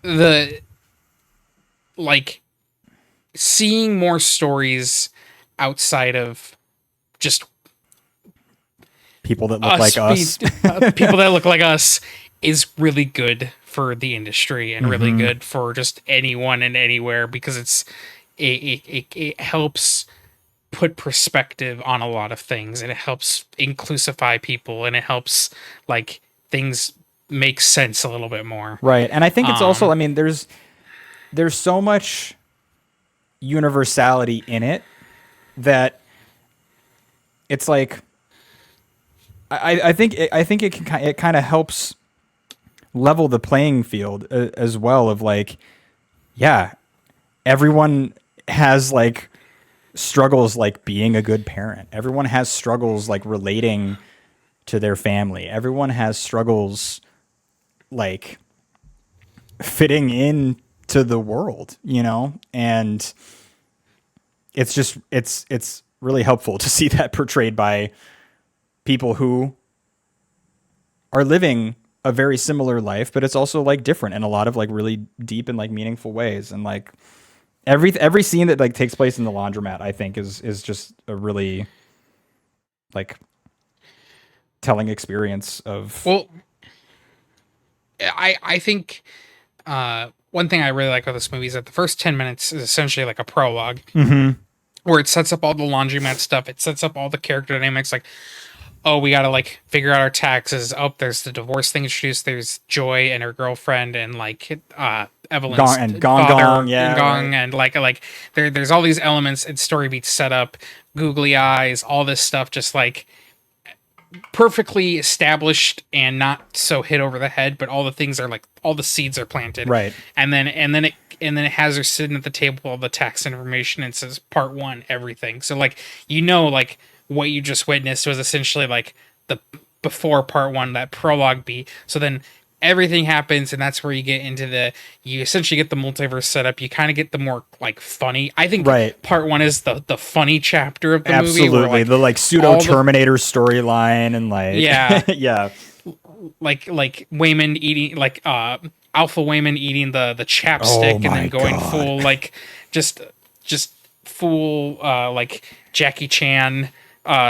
the like seeing more stories outside of just people that look like us, people that look like us, is really good for the industry and really good for just anyone and anywhere, because it helps put perspective on a lot of things, and it helps inclusify people, and it helps like things make sense a little bit more. Right. And I think it's also, I mean, there's so much universality in it that it's like, I think it kind of helps level the playing field as well, of like, yeah, everyone has like struggles like being a good parent. Everyone has struggles like relating to their family. Everyone has struggles like fitting in to the world, you know? And it's just, it's really helpful to see that portrayed by people who are living a very similar life, but it's also like different in a lot of like really deep and like meaningful ways. And like every scene that like takes place in the laundromat, I think is just a really like telling experience of I think one thing I really like about this movie is that the first 10 minutes is essentially like a prologue where it sets up all the laundromat stuff. It sets up all the character dynamics. Like, oh, we gotta like figure out our taxes. Oh, there's the divorce thing introduced. There's Joy and her girlfriend and like Evelyn's Gong and Gong father Gong, yeah, and Gong right. and like there's all these elements and story beats set up, googly eyes, all this stuff just like perfectly established and not so hit over the head, but all the things are like all the seeds are planted. Right. And then it has her sitting at the table with all the tax information and says part one, everything. So like like what you just witnessed was essentially like the before part one, that prologue beat. So then everything happens and that's where you essentially get the multiverse set up. You kind of get the more like funny. I think Right. part one is the funny chapter of the movie. Absolutely. Where, like, The like pseudo all the Terminator storyline and like yeah, yeah. like Wayman eating like Alpha Wayman eating the chapstick Oh and my then going God. full like just full like Jackie Chan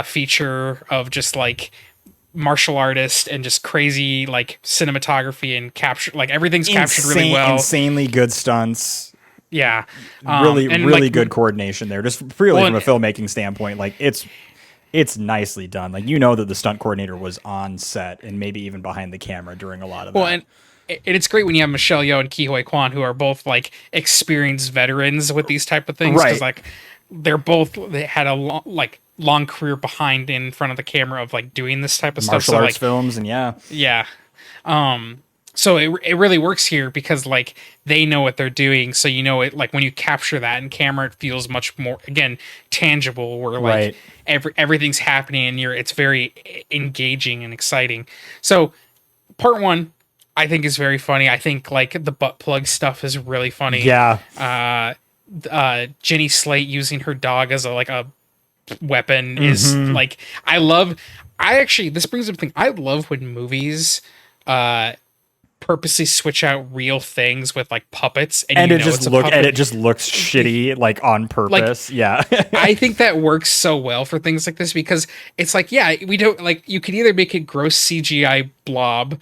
feature of just like martial artist and just crazy like cinematography and capture, like everything's captured really well. Insanely good stunts. Yeah. Really, And really like, good coordination there. Just purely well, from a filmmaking standpoint, like it's nicely done. Like you know that the stunt coordinator was on set and maybe even behind the camera during a lot of well, that. and it's great when you have Michelle Yeoh and Ke Huy Quan, who are both like experienced veterans with these type of things, because Right. like they had a long career behind in front of the camera of like doing this type of stuff. Martial So arts like films and yeah. yeah, so it really works here because like they know what they're doing. So it like when you capture that in camera, it feels much more again tangible. Where like Right. everything's happening and it's very engaging and exciting. So part one, I think is very funny. I think like the butt plug stuff is really funny. Yeah. Jenny Slate using her dog as a weapon is like I actually this brings up a thing. I love when movies purposely switch out real things with like puppets And you it know just it's a look puppet. and it just looks shitty like on purpose. Yeah. I think that works so well for things like this because it's like, yeah, we don't like you could either make it gross CGI blob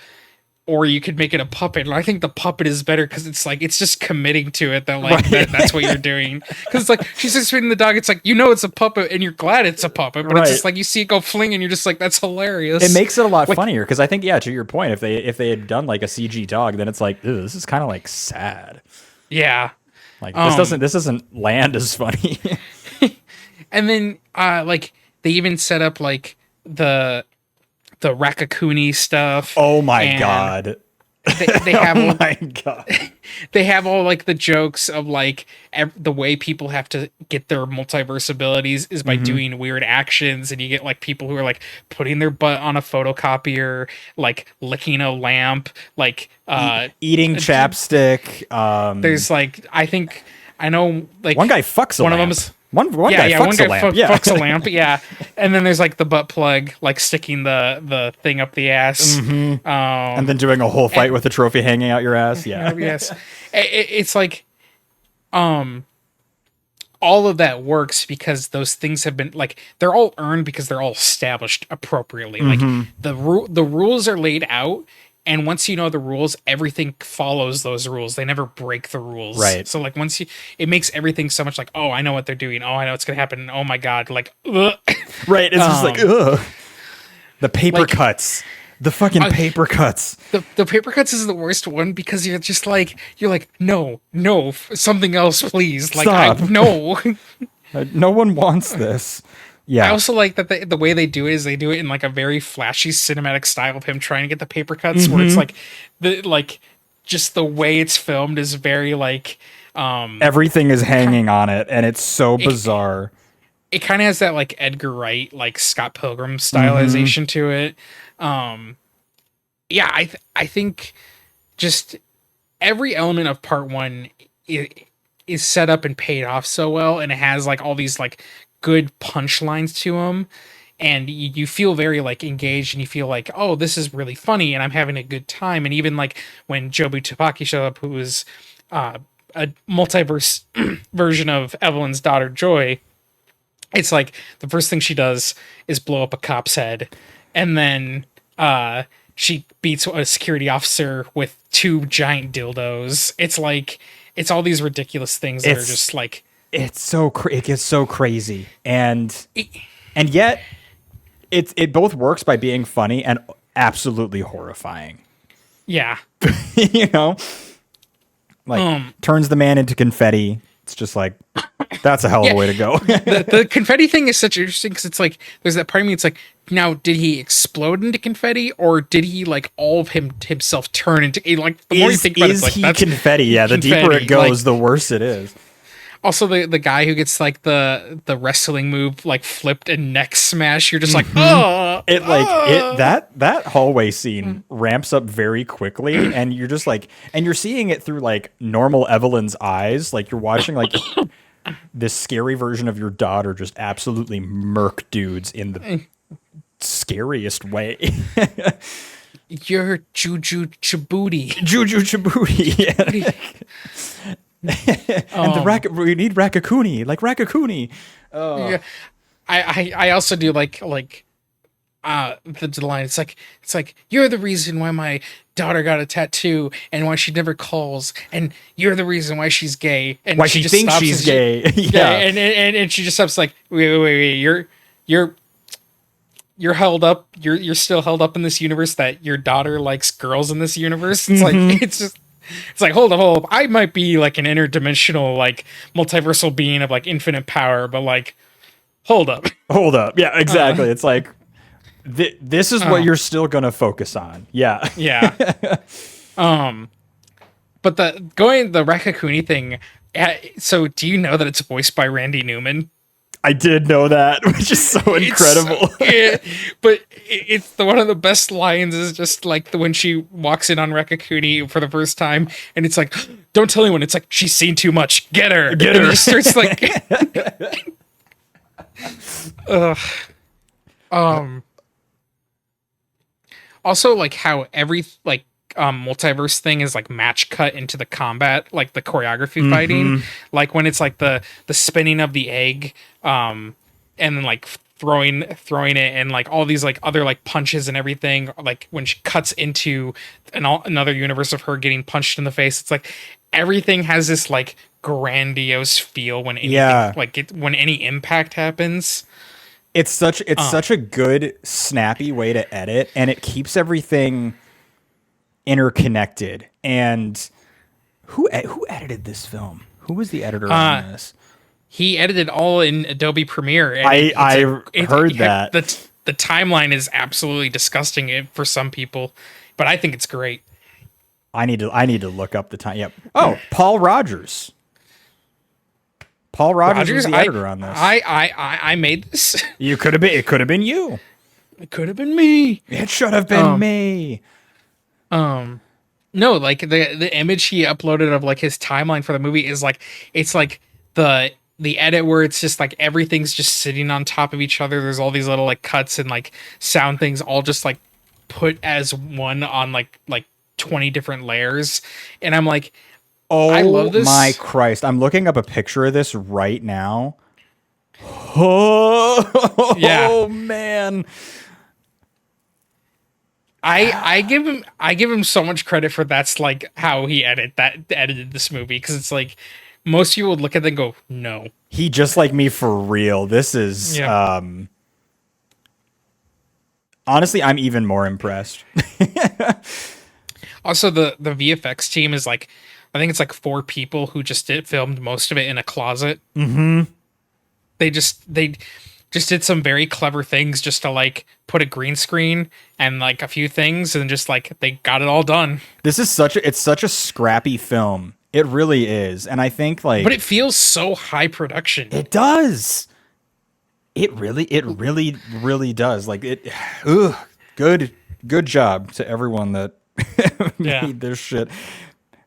or you could make it a puppet. And I think the puppet is better because it's like it's just committing to it that like that's what you're doing. Because it's like she's just feeding the dog. It's like it's a puppet and you're glad it's a puppet, but it's just Right. like you see it go fling and you're just like that's hilarious. It makes it a lot Like, funnier because I think, yeah, to your point, if they had done like a CG dog, then it's like, ew, this is kind of like sad. yeah. Like this doesn't land as funny. And then like they even set up like the Rakakuni stuff. Oh my and god. They have Oh all, my god. they have all like the jokes of like the way people have to get their multiverse abilities is by doing weird actions, and you get like people who are like putting their butt on a photocopier, like licking a lamp, like Eating chapstick. there's like I know like One guy fucks a one lamp. of them is one guy fucks a lamp. Yeah. fucks a lamp, yeah. And then there's like the butt plug, like sticking the thing up the ass. And then doing a whole fight with the trophy hanging out your ass. Yeah. Yes, it's like, all of that works because those things have been like they're all earned because they're all established appropriately. Like the rules are laid out. And once you know the rules, everything follows those rules. They never break the rules. Right. So like it makes everything so much like, oh, I know what they're doing. Oh, I know what's gonna happen. Oh my god, like, ugh. Right. It's just like, ugh. The paper Like- cuts. The fucking paper cuts. The paper cuts is the worst one because you're like no, something else, please. Like Stop. no. No one wants this. Yeah. I also like that the way they do it is they do it in like a very flashy cinematic style of him trying to get the paper cuts, where it's like just the way it's filmed is very like Everything is hanging on it, and it's so bizarre. it kind of has that like Edgar Wright, like Scott Pilgrim stylization to it. Yeah, I think just every element of part one is set up and paid off so well, and it has like all these like good punchlines to them, and you feel very like engaged, and you feel like, oh, this is really funny, and I'm having a good time. And even like when Jobu Tupaki showed up, who was a multiverse version of Evelyn's daughter Joy, it's like the first thing she does is blow up a cop's head, and then she beats a security officer with 2 giant dildos. It's like it's all these ridiculous things that are just like it gets so crazy, and yet it both works by being funny and absolutely horrifying. yeah. You know, like turns the man into confetti. It's just like that's a hell of a way to go. The confetti thing is such interesting because it's like there's that part of me. It's like, now did he explode into confetti, or did he like all of himself turn into like the more you think about it, it's like he that's confetti? Yeah, the deeper confetti. it goes, Like, the worse it is. also the guy who gets like the wrestling move like flipped and neck smash. You're just like, oh, That hallway scene ramps up very quickly, and you're just like, and you're seeing it through like normal Evelyn's eyes, like you're watching like this scary version of your daughter just absolutely murk dudes in the scariest way. you're Juju Chabuti. Juju Chabuti. Yeah. And we need Rakakuni, like Rakakuni. Yeah. I also do like the line. It's like you're the reason why my daughter got a tattoo and why she never calls, and you're the reason why she's gay and Why she just thinks stops she's and gay. Yeah. and she just stops like wait you're held up, you're still held up in this universe that your daughter likes girls in this universe. It's like it's like hold up, I might be like an interdimensional like multiversal being of like infinite power, but like hold up. Yeah, exactly. It's like this is what you're still gonna focus on. Yeah. Yeah. But the Rakakuni thing, so do you know that it's voiced by Randy Newman? I did know that, which is so incredible. But it's one of the best lines is just like when she walks in on Rakakuni for the first time, and it's like, don't tell anyone. It's like, she's seen too much. Get her. And he just starts like, also like how every like multiverse thing is like match cut into the combat, like the choreography fighting, like when it's like the spinning of the egg, and then like throwing it, and like all these like other like punches and everything, like when she cuts into another universe of her getting punched in the face. It's like everything has this like grandiose feel when anything, when any impact happens. It's such a good snappy way to edit, and it keeps everything interconnected. And who edited this film? Who was the editor on this? He edited all in Adobe Premiere. And I heard that. The timeline is absolutely disgusting for some people, but I think it's great. I need to look up the time. Yep. Oh, Paul Rodgers. Paul Rodgers was the editor on this. I made this. It could have been you. It could have been me. It should have been me. No, like the image he uploaded of like his timeline for the movie is like, it's like the edit where it's just like everything's just sitting on top of each other. There's all these little like cuts and like sound things all just like put as one on like 20 different layers. And I'm like, oh, I love this. My Christ. I'm looking up a picture of this right now. Oh, yeah. Man. I give him so much credit for that's like how he edited this movie, because it's like most people would look at it and go, no. He just like me for real. This is honestly, I'm even more impressed. Also, the VFX team is like, I think it's like 4 people who just filmed most of it in a closet. Mm-hmm. They just did some very clever things just to like put a green screen and like a few things, and just like they got it all done. This is it's such a scrappy film. It really is. And I think like, but it feels so high production. It does. It really does. Like good job to everyone that made this shit.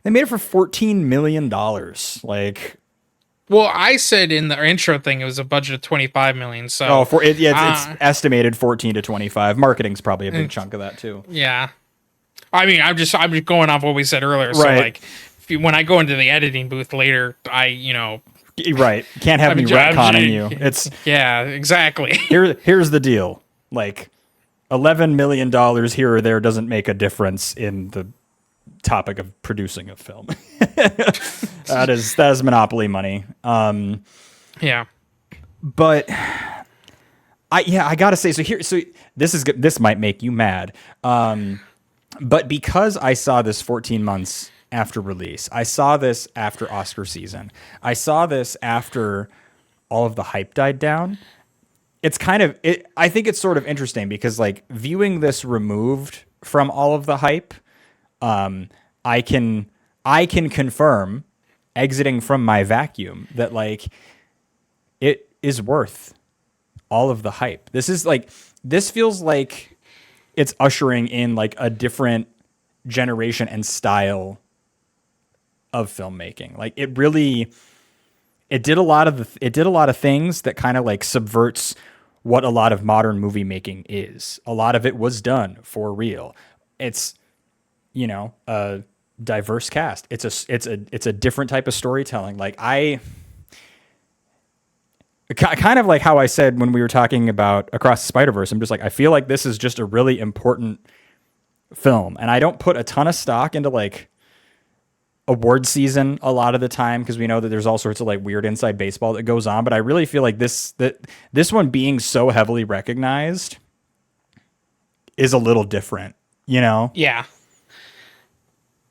They made it for $14 million. Like, well, I said in the intro thing it was a budget of 25 million. So it's estimated 14 to 25. Marketing's probably a big chunk of that too. Yeah, I mean, I'm just going off what we said earlier. So like, when I go into the editing booth later, right, can't have me retconning you. It's yeah, exactly. Here's the deal. Like, $11 million here or there doesn't make a difference in the topic of producing a film. that is monopoly money. Yeah. But I gotta say, so this might make you mad. But because I saw this 14 months after release, I saw this after Oscar season, I saw this after all of the hype died down. It's kind of I think it's sort of interesting because like viewing this removed from all of the hype, I can confirm, exiting from my vacuum, that like it is worth all of the hype. This feels like it's ushering in like a different generation and style of filmmaking. Like it did a lot of things that kind of like subverts what a lot of modern movie making is. A lot of it was done for real. It's, a diverse cast. It's a different type of storytelling. Like kind of like how I said when we were talking about Across the Spider-Verse, I'm just like, I feel like this is just a really important film. And I don't put a ton of stock into like award season a lot of the time because we know that there's all sorts of like weird inside baseball that goes on. But I really feel like this one being so heavily recognized is a little different, Yeah.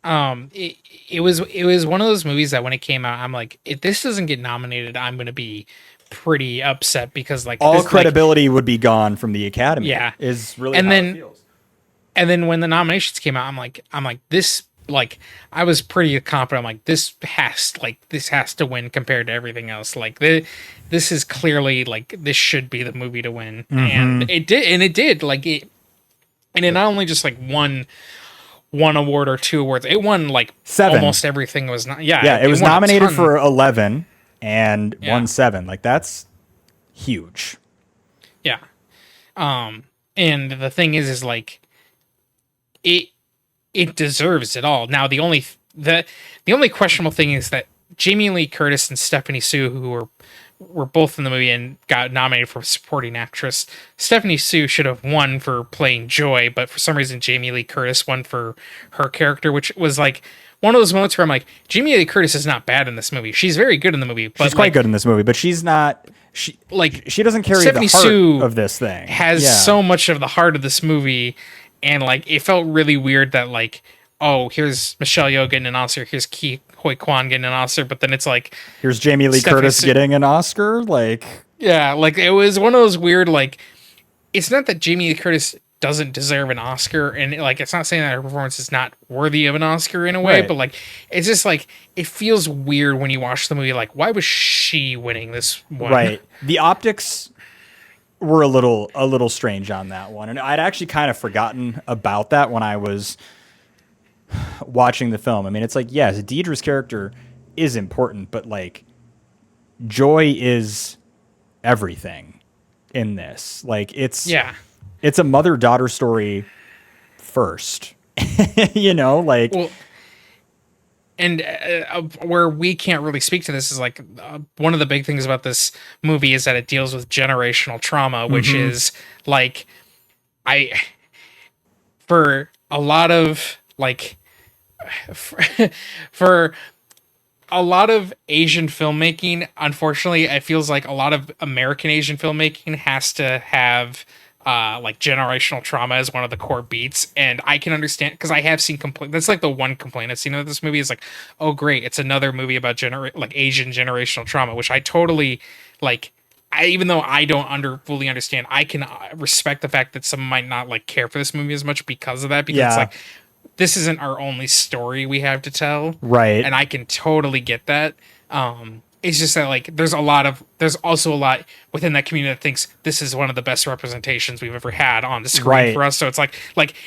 It was one of those movies that when it came out, I'm like, if this doesn't get nominated, I'm gonna be pretty upset because like all credibility would be gone from the Academy. Yeah, is really and how then it feels. and then when the nominations came out, I'm like this. Like I was pretty confident. I'm like this has to win compared to everything else. Like this is clearly like this should be the movie to win, and it did. Like it, and it not only just like won one award or two awards. It won like 7. Almost everything was not. Yeah, it was won a nominated ton. for 11 and Yeah. won 7. Like that's huge. Yeah. And the thing is like it deserves it all. Now the only questionable thing is that Jamie Lee Curtis and Stephanie Sue, who were both in the movie and got nominated for supporting actress. Stephanie Sue should have won for playing Joy, but for some reason Jamie Lee Curtis won for her character, which was like one of those moments where I'm like, Jamie Lee Curtis is not bad in this movie. She's very good in the movie. But She's quite good in this movie, but she's not. She doesn't carry Stephanie the heart Sue of this thing. Has so much of the heart of this movie, and like it felt really weird that like, oh, here's Michelle Yeoh getting an Oscar, here's Ke Huy Quan getting an Oscar, but then it's like here's Jamie Lee Curtis getting an Oscar. Like yeah, like it was one of those weird like. It's not that Jamie Lee Curtis doesn't deserve an Oscar, and like it's not saying that her performance is not worthy of an Oscar in a way, right. But like it's just like it feels weird when you watch the movie. Like, why was she winning this one? Right. The optics were a little strange on that one, and I'd actually kind of forgotten about that when I was watching the film. I mean, it's like, yes, Deidre's character is important, but like Joy is everything in this. Like it's a mother-daughter story first. Like well, and where we can't really speak to this is like one of the big things about this movie is that it deals with generational trauma, which is like for a lot of like for a lot of Asian filmmaking, unfortunately, it feels like a lot of American Asian filmmaking has to have like generational trauma as one of the core beats. And I can understand because I have seen complaint. That's like the one complaint I've seen of this movie is like, oh great, it's another movie about Asian generational trauma, which I totally like. Even though I don't fully understand, I can respect the fact that some might not like care for this movie as much because of that. Because it's like, this isn't our only story we have to tell. Right. And I can totally get that. It's just that like, there's also a lot within that community that thinks this is one of the best representations we've ever had on the screen for us. So it's like,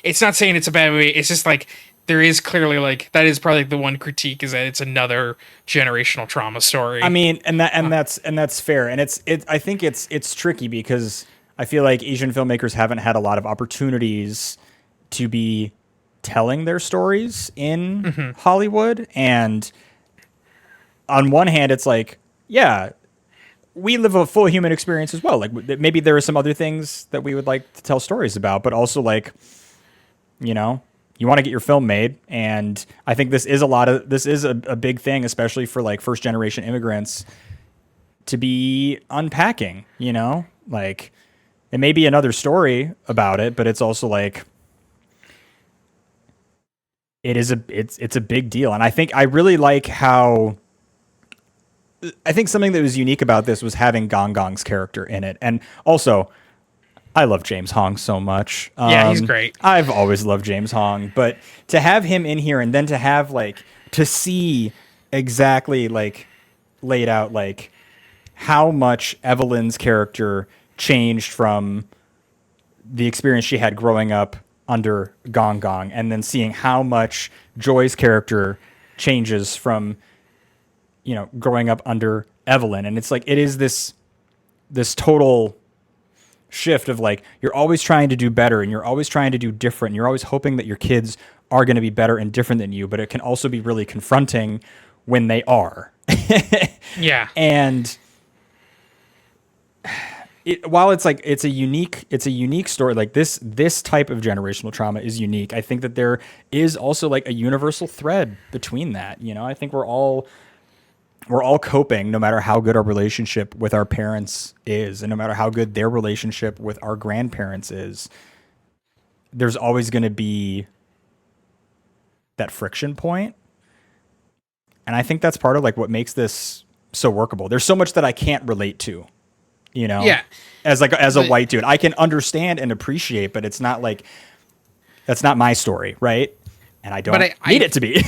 it's not saying it's a bad movie. It's just like, there is clearly like, that is probably the one critique is that it's another generational trauma story. I mean, that's fair. And I think it's tricky because I feel like Asian filmmakers haven't had a lot of opportunities to be telling their stories in Hollywood. And on one hand, it's like, yeah, we live a full human experience as well. Like maybe there are some other things that we would like to tell stories about, but also like, you know, you want to get your film made. And I think this is a big thing, especially for like first generation immigrants to be unpacking, you know, like it may be another story about it, but it's also like, it's a big deal. And I think I really like how, I think something that was unique about this was having Gong Gong's character in it. And also, I love James Hong so much. Yeah, he's great. I've always loved James Hong, but to have him in here and then to have like, to see exactly like laid out like how much Evelyn's character changed from the experience she had growing up under Gong Gong, and then seeing how much Joy's character changes from, you know, growing up under Evelyn. And it's like, it is this total shift of like, you're always trying to do better and you're always trying to do different. And you're always hoping that your kids are going to be better and different than you, but it can also be really confronting when they are. Yeah. And while it's like it's a unique story, like this type of generational trauma is unique. I think that there is also like a universal thread between that. You know, I think we're all coping, no matter how good our relationship with our parents is, and no matter how good their relationship with our grandparents is. There's always going to be that friction point, and I think that's part of like what makes this so workable. There's so much that I can't relate to. You know, yeah. As a white dude, I can understand and appreciate, but it's not like, that's not my story, right? And I don't need it to be.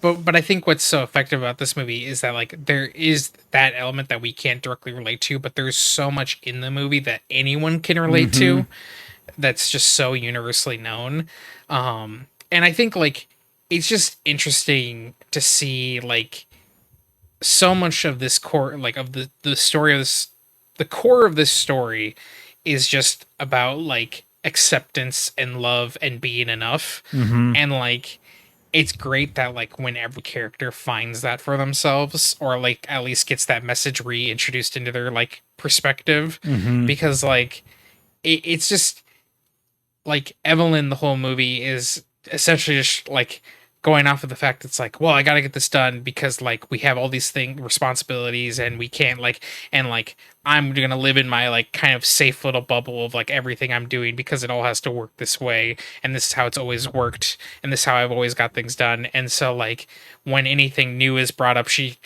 but I think what's so effective about this movie is that like there is that element that we can't directly relate to, but there's so much in the movie that anyone can relate to, that's just so universally known. And I think like it's just interesting to see like so much of this core, like of the story of this. The core of this story is just about like acceptance and love and being enough. And like, it's great that like when every character finds that for themselves, or like at least gets that message reintroduced into their like perspective, because like, it's just like Evelyn, the whole movie is essentially just like going off of the fact it's like, well, I got to get this done because like we have all these responsibilities and we can't like, and like I'm going to live in my like kind of safe little bubble of like everything I'm doing because it all has to work this way. And this is how it's always worked. And this is how I've always got things done. And so like when anything new is brought up, she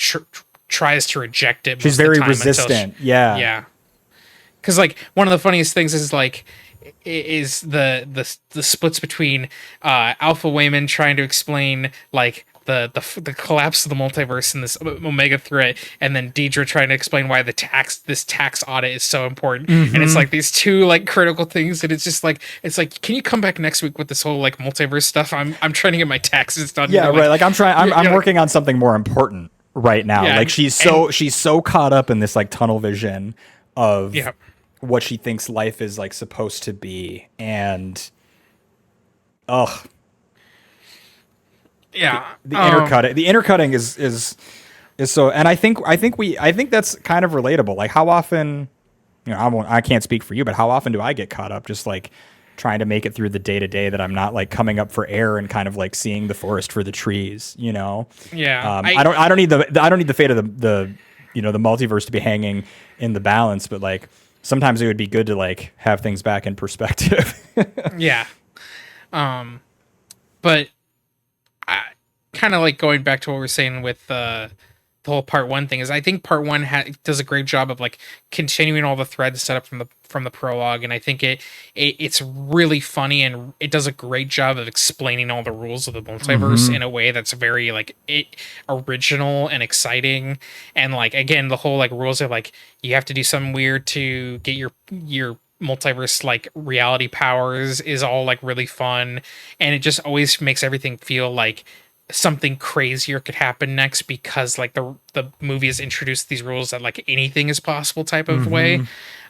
tries to reject it. She's very resistant. Yeah. Cause like one of the funniest things is like, is the splits between Alpha Wayman trying to explain like the collapse of the multiverse and this Omega threat, and then Deidre trying to explain why this tax audit is so important. And it's like these two like critical things, and it's like can you come back next week with this whole like multiverse stuff? I'm trying to get my taxes done. Yeah, right. Like I'm working on something more important right now. Yeah, like she's so caught up in this like tunnel vision of what she thinks life is like supposed to be, and the intercutting is so. And I think that's kind of relatable. Like how often, you know, I can't speak for you, but how often do I get caught up just like trying to make it through the day to day, that I'm not like coming up for air and kind of like seeing the forest for the trees, you know? Yeah. I don't need the fate of the you know, the multiverse to be hanging in the balance, but like sometimes it would be good to like have things back in perspective. Yeah. But I kind of like going back to what we are saying with the whole part one thing is I think part one does a great job of like continuing all the threads set up from the prologue. And I think it's really funny, and it does a great job of explaining all the rules of the multiverse in a way that's very like original and exciting. And like, again, the whole like rules of like, you have to do something weird to get your multiverse like reality powers is all like really fun. And it just always makes everything feel like something crazier could happen next, because like the movie has introduced these rules that like anything is possible type of way.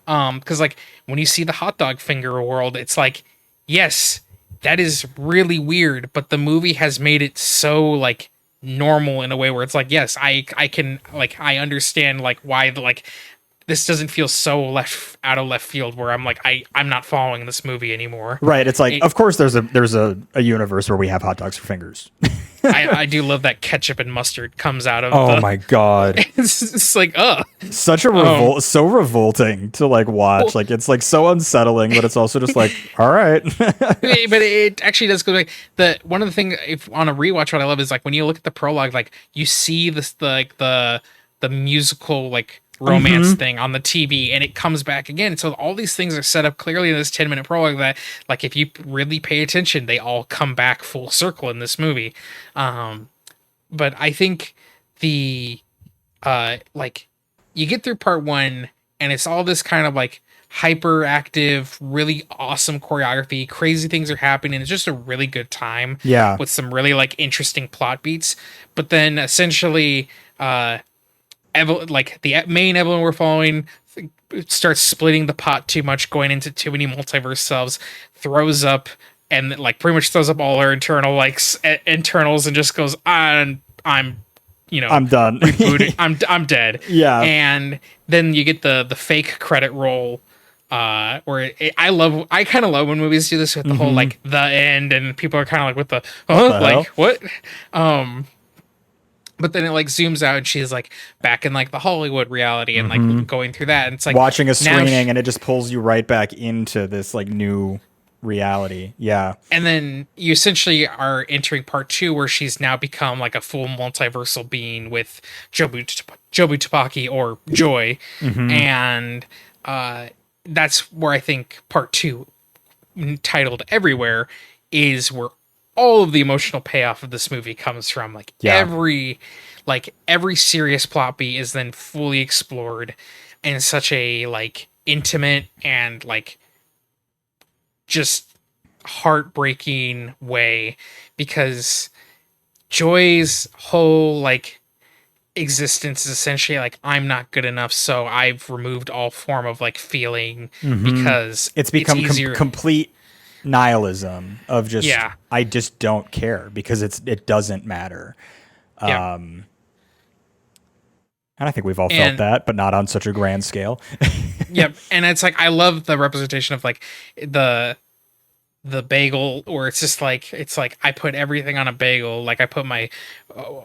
Because like when you see the hot dog finger world, it's like, yes, that is really weird, but the movie has made it so like normal in a way where it's like, yes, I can like, I understand like why the like this doesn't feel so left out of left field where I'm like I'm not following this movie anymore. Right. It's like, It, of course, there's a universe where we have hot dogs for fingers. I do love that ketchup and mustard comes out of. Oh my god, It's like such a so revolting to like watch. Like it's like so unsettling, but it's also just like, all right. but it actually does go like the one of the things if on a rewatch what I love is like when you look at the prologue, like you see this the musical like romance thing on the TV and it comes back again. So all these things are set up clearly in this 10-minute prologue that like if you really pay attention, they all come back full circle in this movie. But I think the like you get through part one and it's all this kind of like hyperactive, really awesome choreography, crazy things are happening. It's just a really good time. Yeah. With some really like interesting plot beats. But then essentially like the main Evelyn we're following starts splitting the pot too much, going into too many multiverse selves, throws up and like pretty much throws up all her internal like internals and just goes I'm you know I'm done. rebooting. I'm dead. Yeah. And then you get the fake credit roll where I kind of love when movies do this with the whole like the end and people are kind of like what the like hell? what but then it like zooms out and she's like back in like the Hollywood reality and like going through that and it's like Watching a now screening and it just pulls you right back into this like new reality. Yeah. and then you essentially are entering part two where she's now become like a full multiversal being with Jobu Tupaki or Joy. And that's where I think part two, titled Everywhere, is where all of the emotional payoff of this movie comes from. Like every serious plot beat is then fully explored in such a like intimate and like just heartbreaking way because Joy's whole like existence is essentially like I'm not good enough, so I've removed all form of like feeling because It's become easier. complete nihilism of just Yeah. I just don't care because it doesn't matter. Yeah. And I think we've all felt And- that, but not on such a grand scale. Yep. And it's like I love the representation of like the bagel where it's just like it's like I put everything on a bagel, like I put my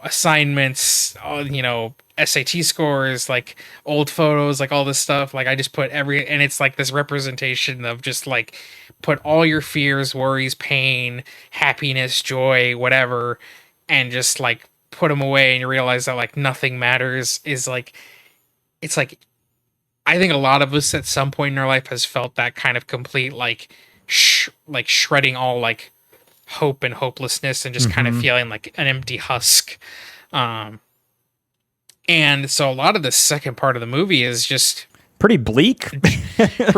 assignments, you know, SAT scores, like old photos, like all this stuff, like I just put and it's like this representation of just like put all your fears, worries, pain, happiness, joy, whatever, and just like put them away and you realize that like nothing matters is like it's like I think a lot of us at some point in our life has felt that kind of complete like like shredding all like hope and hopelessness and just kind of feeling like an empty husk. And so a lot of the second part of the movie is just Pretty bleak.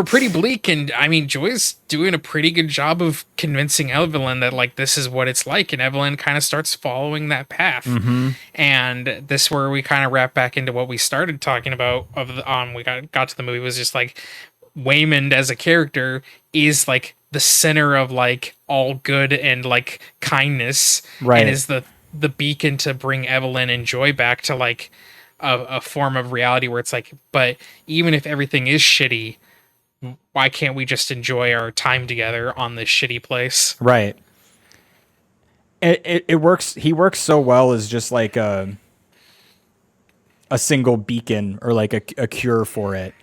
pretty bleak. And I mean, Joy's doing a pretty good job of convincing Evelyn that like this is what it's like. And Evelyn kind of starts following that path. And this where we kind of wrap back into what we started talking about of the we got to the movie was just like Waymond as a character is like the center of like all good and like kindness, Right. and is the beacon to bring Evelyn and Joy back to like a form of reality where it's like, but even if everything is shitty, why can't we just enjoy our time together on this shitty place? Right. It works. He works so well as just like a single beacon or like a cure for it.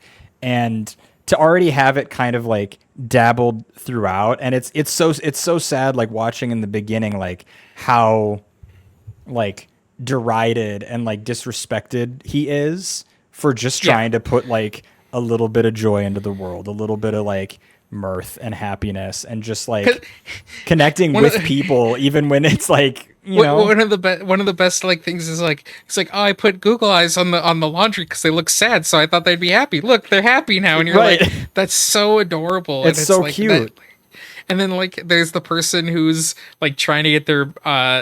And to already have it kind of like dabbled throughout. And it's so sad, like watching in the beginning, like how like derided and like disrespected he is for just trying to put like a little bit of joy into the world, a little bit of like mirth and happiness and just like connecting with people even when it's like, you know, one of the best like things is like it's like, oh, I put Google eyes on the laundry because they look sad, so I thought they'd be happy. Look, they're happy now, and you're Right. like, that's so adorable. It's and so like cute. and then like there's the person who's like trying to get their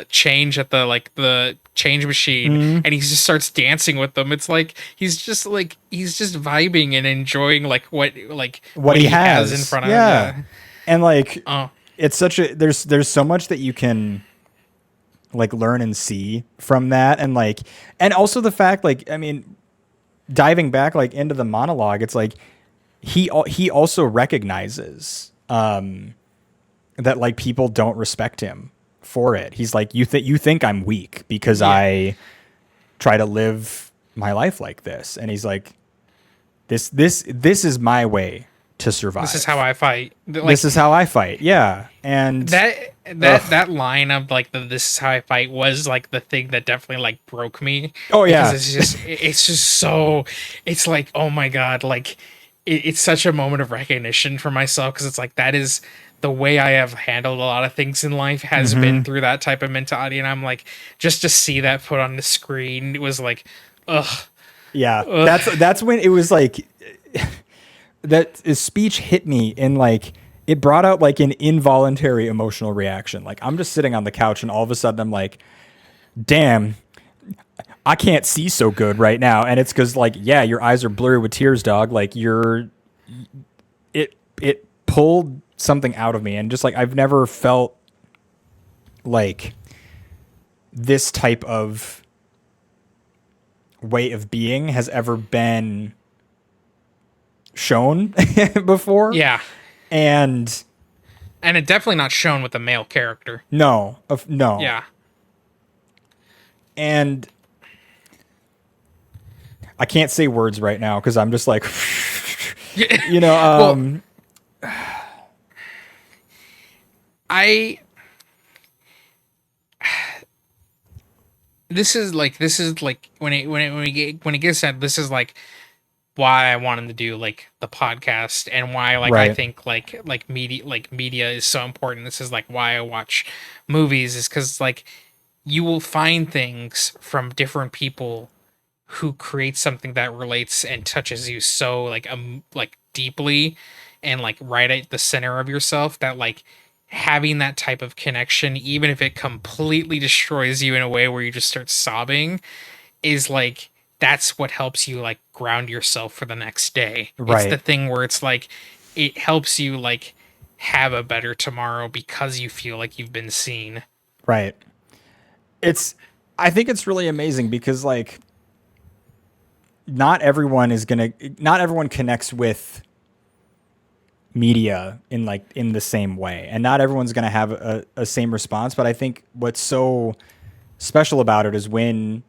change at the change machine, and he just starts dancing with them. It's like he's just vibing and enjoying like what he has in front of yeah. him. And like Oh. it's such a there's so much that you can like learn and see from that, and like and also the fact like I mean diving back like into the monologue, it's like he also recognizes that like people don't respect him for it. He's like, you think I'm weak because I try to live my life like this, and he's like, this is my way to survive. This is how I fight. Like, this is how I fight. Yeah, and that line of like this is how I fight was like the thing that definitely like broke me. Oh yeah, because it's just so, it's like, oh my god, like it's such a moment of recognition for myself, because it's like that is the way I have handled a lot of things in life has been through that type of mentality, and I'm like, just to see that put on the screen, it was like, ugh. Yeah, that's when it was like that speech hit me, and like it brought out like an involuntary emotional reaction. Like I'm just sitting on the couch, and all of a sudden I'm like, damn, I can't see so good right now. And it's because like, yeah, your eyes are blurry with tears, dog. Like it pulled something out of me, and just like I've never felt like this type of way of being has ever been shown before. Yeah, and it definitely not shown with a male character. No. Yeah, and I can't say words right now because I'm just like, you know, this is like when it gets said, this is like why I wanted to do like the podcast, and why like I Right. think like media is so important. This is like why I watch movies, is because like you will find things from different people who create something that relates and touches you so like deeply, and like right at the center of yourself, that like having that type of connection, even if it completely destroys you in a way where you just start sobbing, is like that's what helps you like ground yourself for the next day. Right. It's the thing where it's like it helps you like have a better tomorrow because you feel like you've been seen. right. I think it's really amazing because like not everyone connects with media in the same way, and not everyone's going to have a same response. But I think what's so special about it is when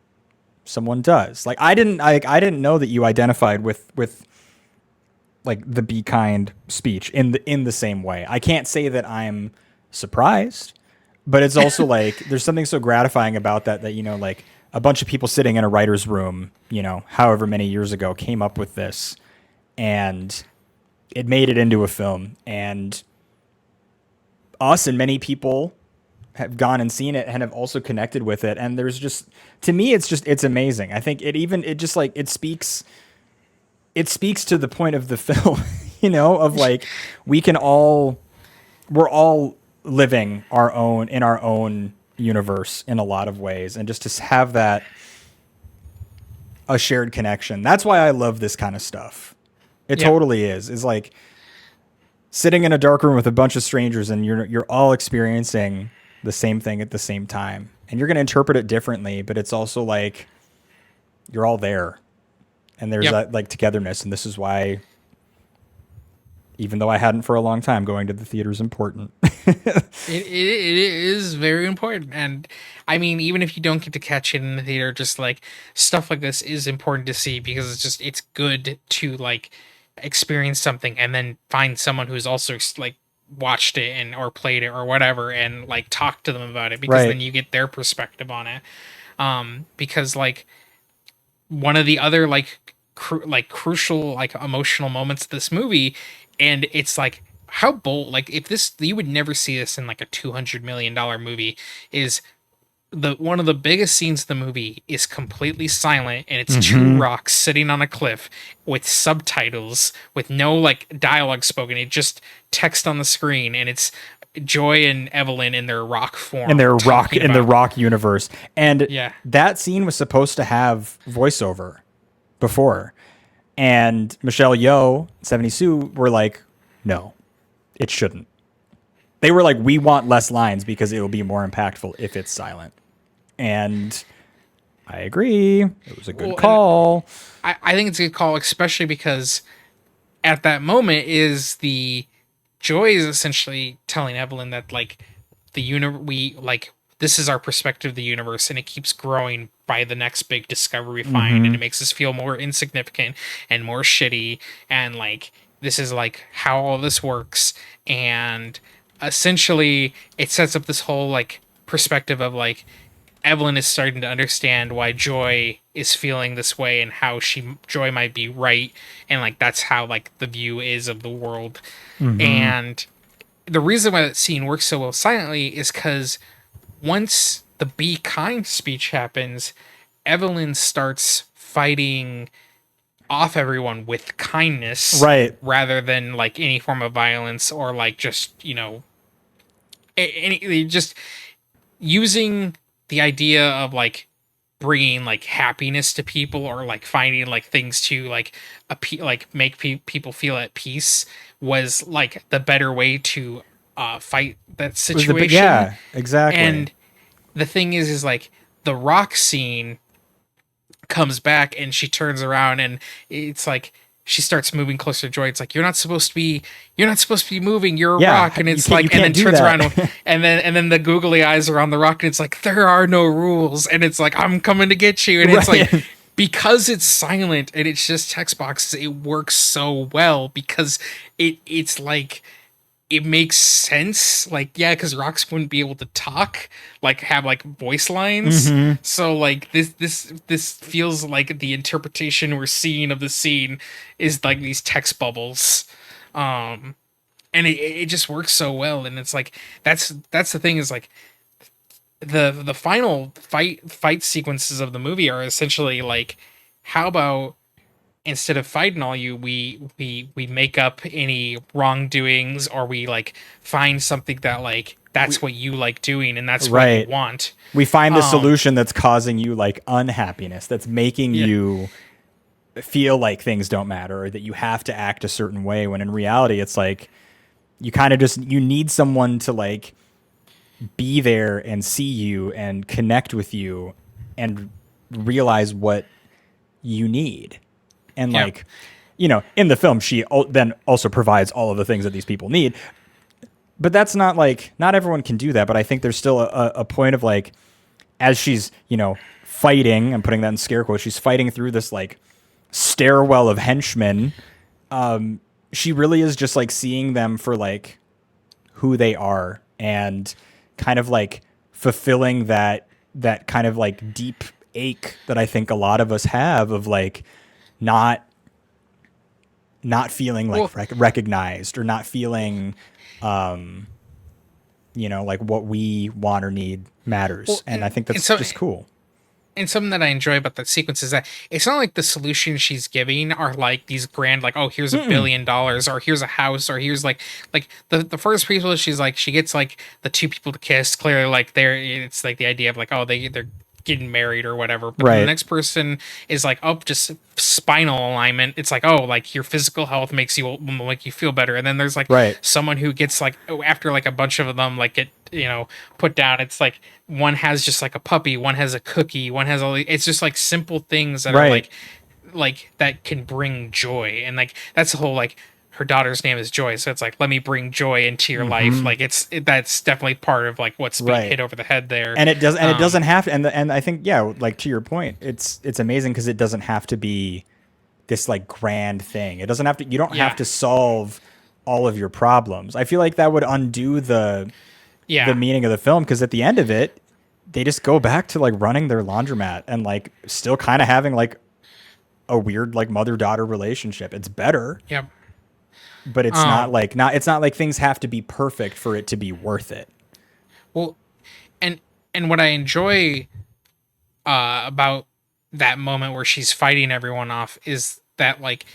someone does. Like I didn't know that you identified with like the be kind speech in the same way. I can't say that I'm surprised, but it's also like there's something so gratifying about that you know, like a bunch of people sitting in a writer's room, you know, however many years ago, came up with this, and it made it into a film, and us and many people have gone and seen it and have also connected with it. And there's just, to me, it's amazing. I think it speaks to the point of the film, you know, of like, we're all living in our own universe in a lot of ways. And just to have that, a shared connection. That's why I love this kind of stuff. It totally is like sitting in a dark room with a bunch of strangers, and you're all experiencing the same thing at the same time, and you're going to interpret it differently, but it's also like you're all there, and there's that like togetherness. And this is why, even though I hadn't for a long time, going to the theater is important. It is very important. And I mean, even if you don't get to catch it in the theater, just like stuff like this is important to see, because it's good to like experience something and then find someone who's also like watched it or played it or whatever, and like talk to them about it, because then you get their perspective on it. Because like one of the other like crucial like emotional moments of this movie, and it's like how bold, like if this, you would never see this in like a $200 million movie, is one of the biggest scenes of the movie is completely silent, and it's two rocks sitting on a cliff with subtitles, with no like dialogue spoken. It just text on the screen, and it's Joy and Evelyn in their rock form, in the rock universe. And that scene was supposed to have voiceover before, and Michelle Yeoh, 70 Sue were like, no, it shouldn't. They were like, we want less lines because it will be more impactful if it's silent. And I agree. It was a good Well, call. I think it's a good call, especially because at that moment is the Joy is essentially telling Evelyn that like we like this is our perspective of the universe, and it keeps growing by the next big discovery we find, and it makes us feel more insignificant and more shitty, and like this is like how all this works, and essentially it sets up this whole like perspective of like Evelyn is starting to understand why Joy is feeling this way and how Joy might be right, and like that's how like the view is of the world. And the reason why that scene works so well silently is because once the be kind speech happens, Evelyn starts fighting off everyone with kindness, Right. rather than like any form of violence or like just just using the idea of like bringing like happiness to people, or like finding like things to like make people feel at peace, was like the better way to fight that It was situation. yeah, exactly. And the thing is like the rock scene comes back and she turns around and it's like she starts moving closer to Joy. It's like you're not supposed to be moving. You're a Yeah, rock, and you it's can't- like, you and then can't do turns that. around, and then the googly eyes are on the rock, and it's like there are no rules, and it's like I'm coming to get you, and it's Right. like because it's silent and it's just text boxes, it works so well because it's like it makes sense. Like, yeah, because rocks wouldn't be able to talk, like have like voice lines. So like this feels like the interpretation we're seeing of the scene is like these text bubbles. And it just works so well. And it's like that's the thing, is like the final fight sequences of the movie are essentially like, how about instead of fighting all you, we make up any wrongdoings, or we like find something that like that's what you like doing and that's what Right. you want. We find the solution that's causing you like unhappiness, that's making Yeah. you feel like things don't matter, or that you have to act a certain way, when in reality it's like you kind of just you need someone to like be there and see you and connect with you and realize what you need. And Yeah. like, in the film, she then also provides all of the things that these people need. But that's not like, not everyone can do that. But I think there's still a point of like, as she's, fighting, I'm putting that in scare quotes, she's fighting through this like stairwell of henchmen. She really is just like seeing them for like who they are, and kind of like fulfilling that kind of like deep ache that I think a lot of us have of like not feeling like recognized, or not feeling like what we want or need matters. Well, and I think that's so- just cool. And something that I enjoy about that sequence is that it's not like the solutions she's giving are like these grand, like, oh, here's $1 billion, or here's a house, or here's like the first people she's like, she gets like the two people to kiss, clearly like it's like the idea of like, oh, they're getting married or whatever. But then Right. the next person is like, oh, just spinal alignment. It's like, oh, like your physical health makes you like you feel better. And then there's like Right. someone who gets like, after like a bunch of them like get put down, it's like one has just like a puppy, one has a cookie, one has it's just like simple things that are Right. like that can bring joy. And like that's the whole like her daughter's name is Joy, so it's like, let me bring joy into your life. Like that's definitely part of like what's being Right. hit over the head there. And it doesn't have to, and I think, yeah, like to your point, it's amazing because it doesn't have to be this like grand thing. It doesn't have to, you don't Yeah. have to solve all of your problems. I feel like that would undo the meaning of the film, because at the end of it, they just go back to like running their laundromat and like still kind of having like a weird like mother-daughter relationship. It's better, Yep. but it's it's not like things have to be perfect for it to be worth it. Well, and what I enjoy about that moment where she's fighting everyone off is that like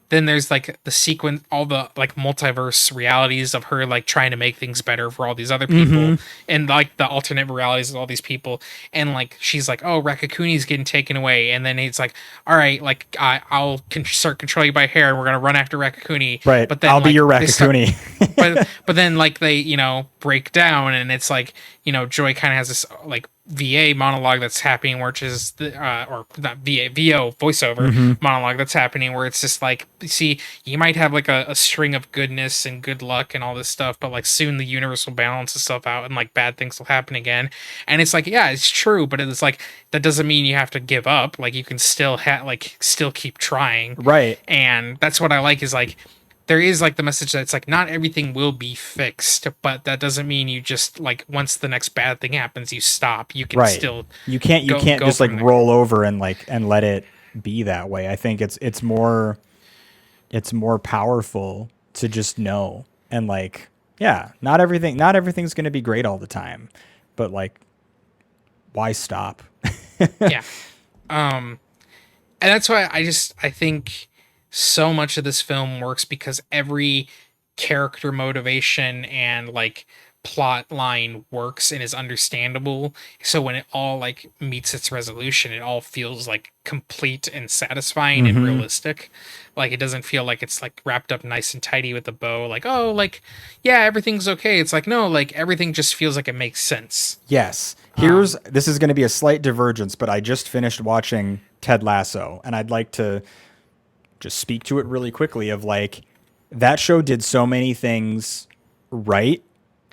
then there's like the sequence, all the like multiverse realities of her like trying to make things better for all these other people, and like the alternate realities of all these people, and like she's like, oh, Rakakuni's getting taken away, and then it's like, all right, like I'll start controlling you by hair, and we're gonna run after Rakakuni, Right. But then I'll be like, your they start- Rakakuni. but then like they break down, and it's like Joy kind of has this like VA monologue that's happening, which is the or not VA VO voiceover Mm-hmm. monologue that's happening, where it's just like, see, you might have like a string of goodness and good luck and all this stuff, but like soon the universe will balance itself out and like bad things will happen again. And it's like, yeah, it's true, but it's like that doesn't mean you have to give up. Like you can still still keep trying. Right. And that's what I like is like there is like the message that it's like not everything will be fixed, but that doesn't mean you just like once the next bad thing happens you stop. You can Right. still You can't go just like from there. roll over and like and let it be that way. I think it's more powerful to just know and like, yeah, not everything's going to be great all the time, but like, why stop? Yeah. And that's why I think so much of this film works because every character motivation and like plot line works and is understandable. So when it all like meets its resolution, it all feels like complete and satisfying and Mm-hmm. realistic. Like it doesn't feel like it's like wrapped up nice and tidy with a bow. Like, oh, like yeah, everything's okay. It's like no, like everything just feels like it makes sense. Yes. This is going to be a slight divergence, but I just finished watching Ted Lasso, and I'd like to just speak to it really quickly of like that show did so many things right,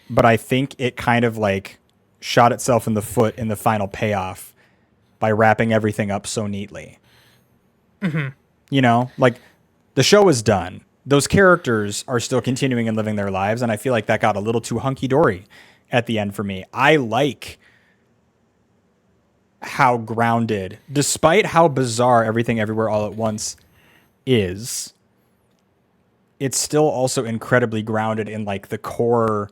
but I think it kind of like shot itself in the foot in the final payoff by wrapping everything up so neatly. You know, like the show is done. Those characters are still continuing and living their lives, and I feel like that got a little too hunky dory at the end for me. I like how grounded, despite how bizarre everything everywhere all at once is, it's still also incredibly grounded in like the core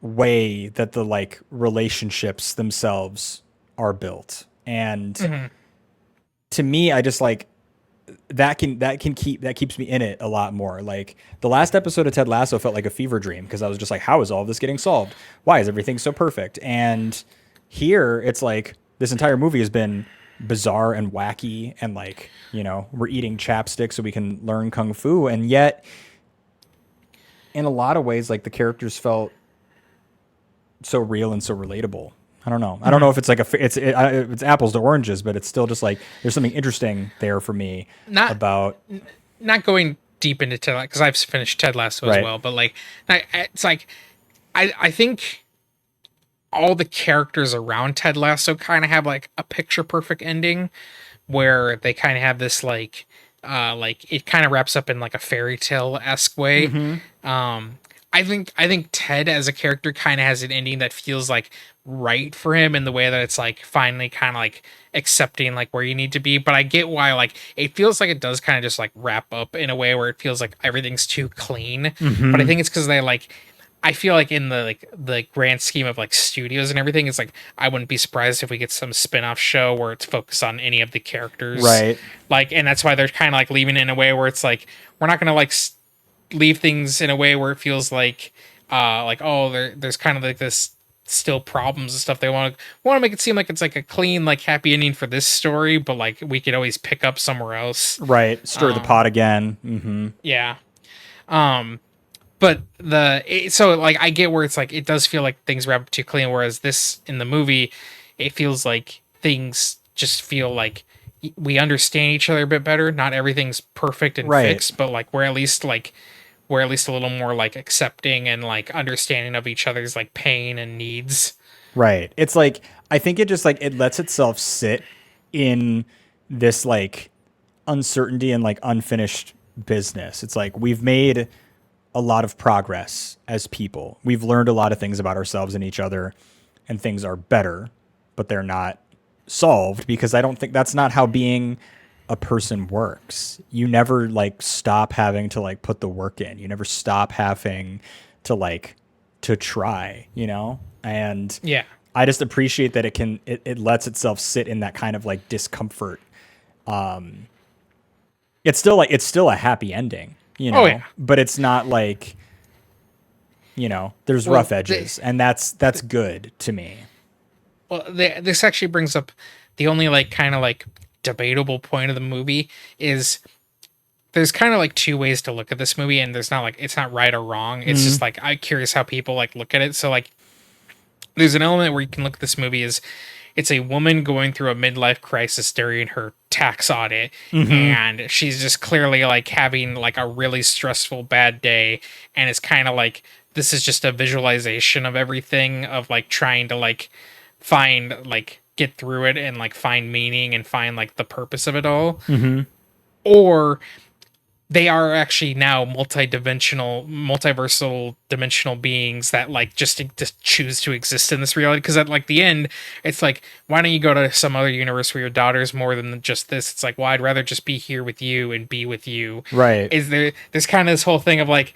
way that the like relationships themselves are built. And to me, I just like that keeps me in it a lot more. Like the last episode of Ted Lasso felt like a fever dream because I was just like, how is all of this getting solved? Why is everything so perfect? And here it's like this entire movie has been bizarre and wacky and like, we're eating chapstick so we can learn kung fu, and yet in a lot of ways like the characters felt so real and so relatable. I don't know. I don't know if it's like it's apples to oranges, but it's still just like there's something interesting there for me Not about not going deep into Ted because I've finished Ted Lasso as right. well, but like it's like I think all the characters around Ted Lasso kind of have like a picture perfect ending where they kind of have this like it kind of wraps up in like a fairy tale esque way. Mm-hmm. I think Ted as a character kind of has an ending that feels like right for him in the way that it's like finally kind of like accepting like where you need to be. But I get why like it feels like it does kind of just like wrap up in a way where it feels like everything's too clean. But I Mm-hmm. think it's because they like I feel like in the grand scheme of like studios and everything, it's like I wouldn't be surprised if we get some spin-off show where it's focused on any of the characters. Right. Like, and that's why they're kind of like leaving it in a way where it's like we're not gonna like leave things in a way where it feels like oh there's kind of like this still problems and stuff. They want to make it seem like it's like a clean like happy ending for this story, but like we could always pick up somewhere else. Right. Stir the pot again. Mm-hmm. Yeah. But so like I get where it's like it does feel like things wrap up too clean, whereas this in the movie it feels like things just feel like we understand each other a bit better. Not everything's perfect and Right. fixed, but like we're at least a little more like accepting and like understanding of each other's like pain and needs. Right. It's like I think it just like it lets itself sit in this like uncertainty and like unfinished business. It's like we've made a lot of progress as people. We've learned a lot of things about ourselves and each other, and things are better, but they're not solved because I don't think that's not how being a person works. You never like stop having to like put the work in. You never stop having to like to try, And Yeah. I just appreciate that it lets itself sit in that kind of like discomfort. It's still a happy ending, Oh yeah. but it's not like, there's Well, rough edges, and that's good to me. Well, this actually brings up the only like kind of like debatable point of the movie is there's kind of like two ways to look at this movie, and there's not like it's not right or wrong. It's just like I'm curious how people like look at it. So like there's an element where you can look at this movie as it's a woman going through a midlife crisis during her tax audit, and she's just clearly like having like a really stressful bad day, and it's kind of like this is just a visualization of everything, of like trying to like find like get through it and like find meaning and find like the purpose of it all. Or they are actually now multiversal dimensional beings that like just choose to exist in this reality. Because at like the end, it's like, why don't you go to some other universe where your daughter's more than just this? It's like, well, I'd rather just be here with you and be with you. Right. There's kind of this whole thing of like,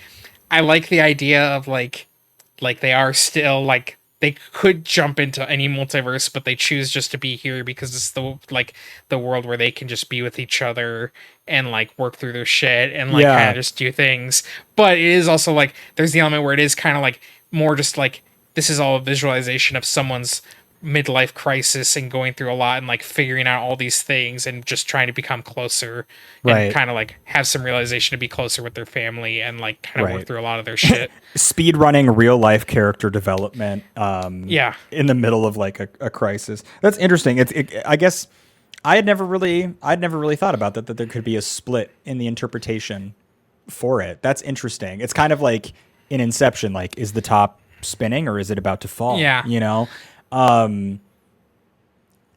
I like the idea of like they are still like they could jump into any multiverse, but they choose just to be here because it's the world where they can just be with each other and like work through their shit and like kind of just do things. But it is also like there's the element where it is kind of like more just like this is all a visualization of someone's midlife crisis and going through a lot and like figuring out all these things and just trying to become closer and Right. kind of like have some realization to be closer with their family and like kind of Right. work through a lot of their shit. Speed running real life character development. Yeah. In the middle of like a crisis. That's interesting. I guess I'd never really thought about that there could be a split in the interpretation for it. That's interesting. It's kind of like in Inception, like is the top spinning or is it about to fall? Yeah. You know?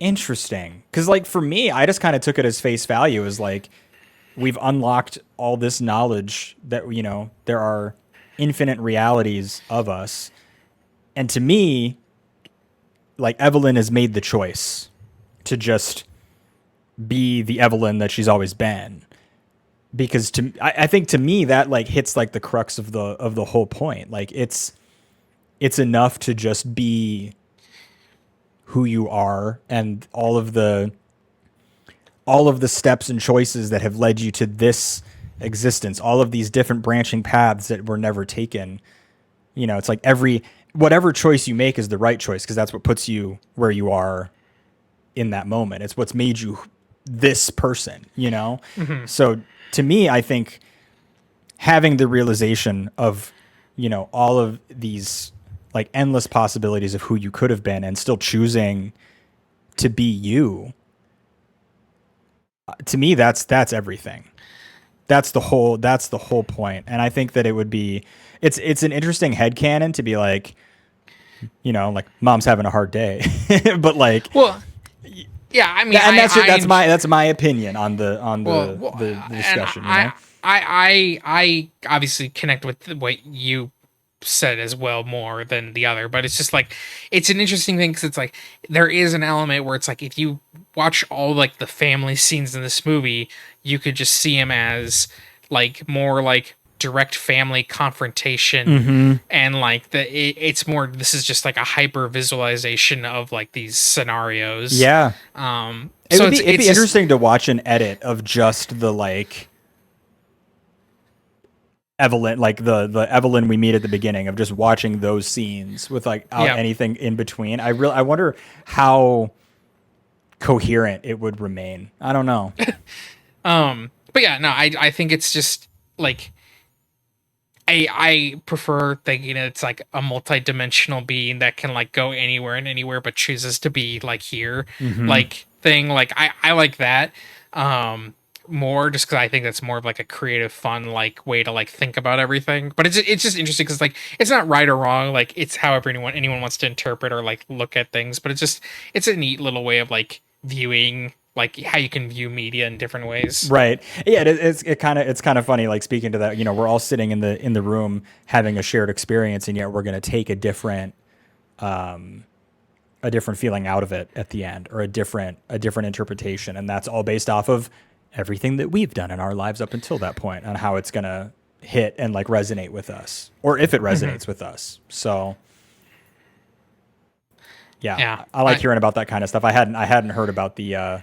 Interesting. Because like for me, I just kind of took it as face value as like we've unlocked all this knowledge that, you know, there are infinite realities of us. And to me, like Evelyn has made the choice to just be the Evelyn that she's always been. Because I think to me that like hits like the crux of the whole point. Like it's enough to just be who you are and all of the steps and choices that have led you to this existence, all of these different branching paths that were never taken. You know, it's like whatever choice you make is the right choice because that's what puts you where you are in that moment. It's what's made you this person, you know? So to me, I think having the realization of, you know, all of these like endless possibilities of who you could have been and still choosing to be you, to me, that's everything. That's the whole point. And I think that it would be, it's an interesting headcanon to be like, you know, like mom's having a hard day, but like, Well, yeah, I mean, and that's my opinion on the discussion. And You know? I obviously connect with what you said as well more than the other, but it's just like it's an interesting thing because it's like there is an element where it's like if you watch all like the family scenes in this movie, you could just see him as like more like direct family confrontation and like it's more this is just like a hyper visualization of like these scenarios. Yeah. So It'd be interesting to watch an edit of just the like Evelyn, like the Evelyn we meet at the beginning, of just watching those scenes without anything in between. I wonder how coherent it would remain. I don't know. But yeah, no, I think it's just like I prefer thinking it's like a multi-dimensional being that can like go anywhere and anywhere but chooses to be like here like thing. Like I like that more just because I think that's more of like a creative fun like way to like think about everything. But it's just interesting because like it's not right or wrong, like it's however anyone wants to interpret or like look at things, but it's a neat little way of like viewing like how you can view media in different ways. Right. Yeah. It's kind of funny. Like speaking to that, you know, we're all sitting in the room having a shared experience, and yet we're going to take a different feeling out of it at the end, or a different interpretation, and that's all based off of everything that we've done in our lives up until that point, on how it's going to hit and like resonate with us, or if it resonates with us. So. Yeah, I like hearing about that kind of stuff. I hadn't heard about the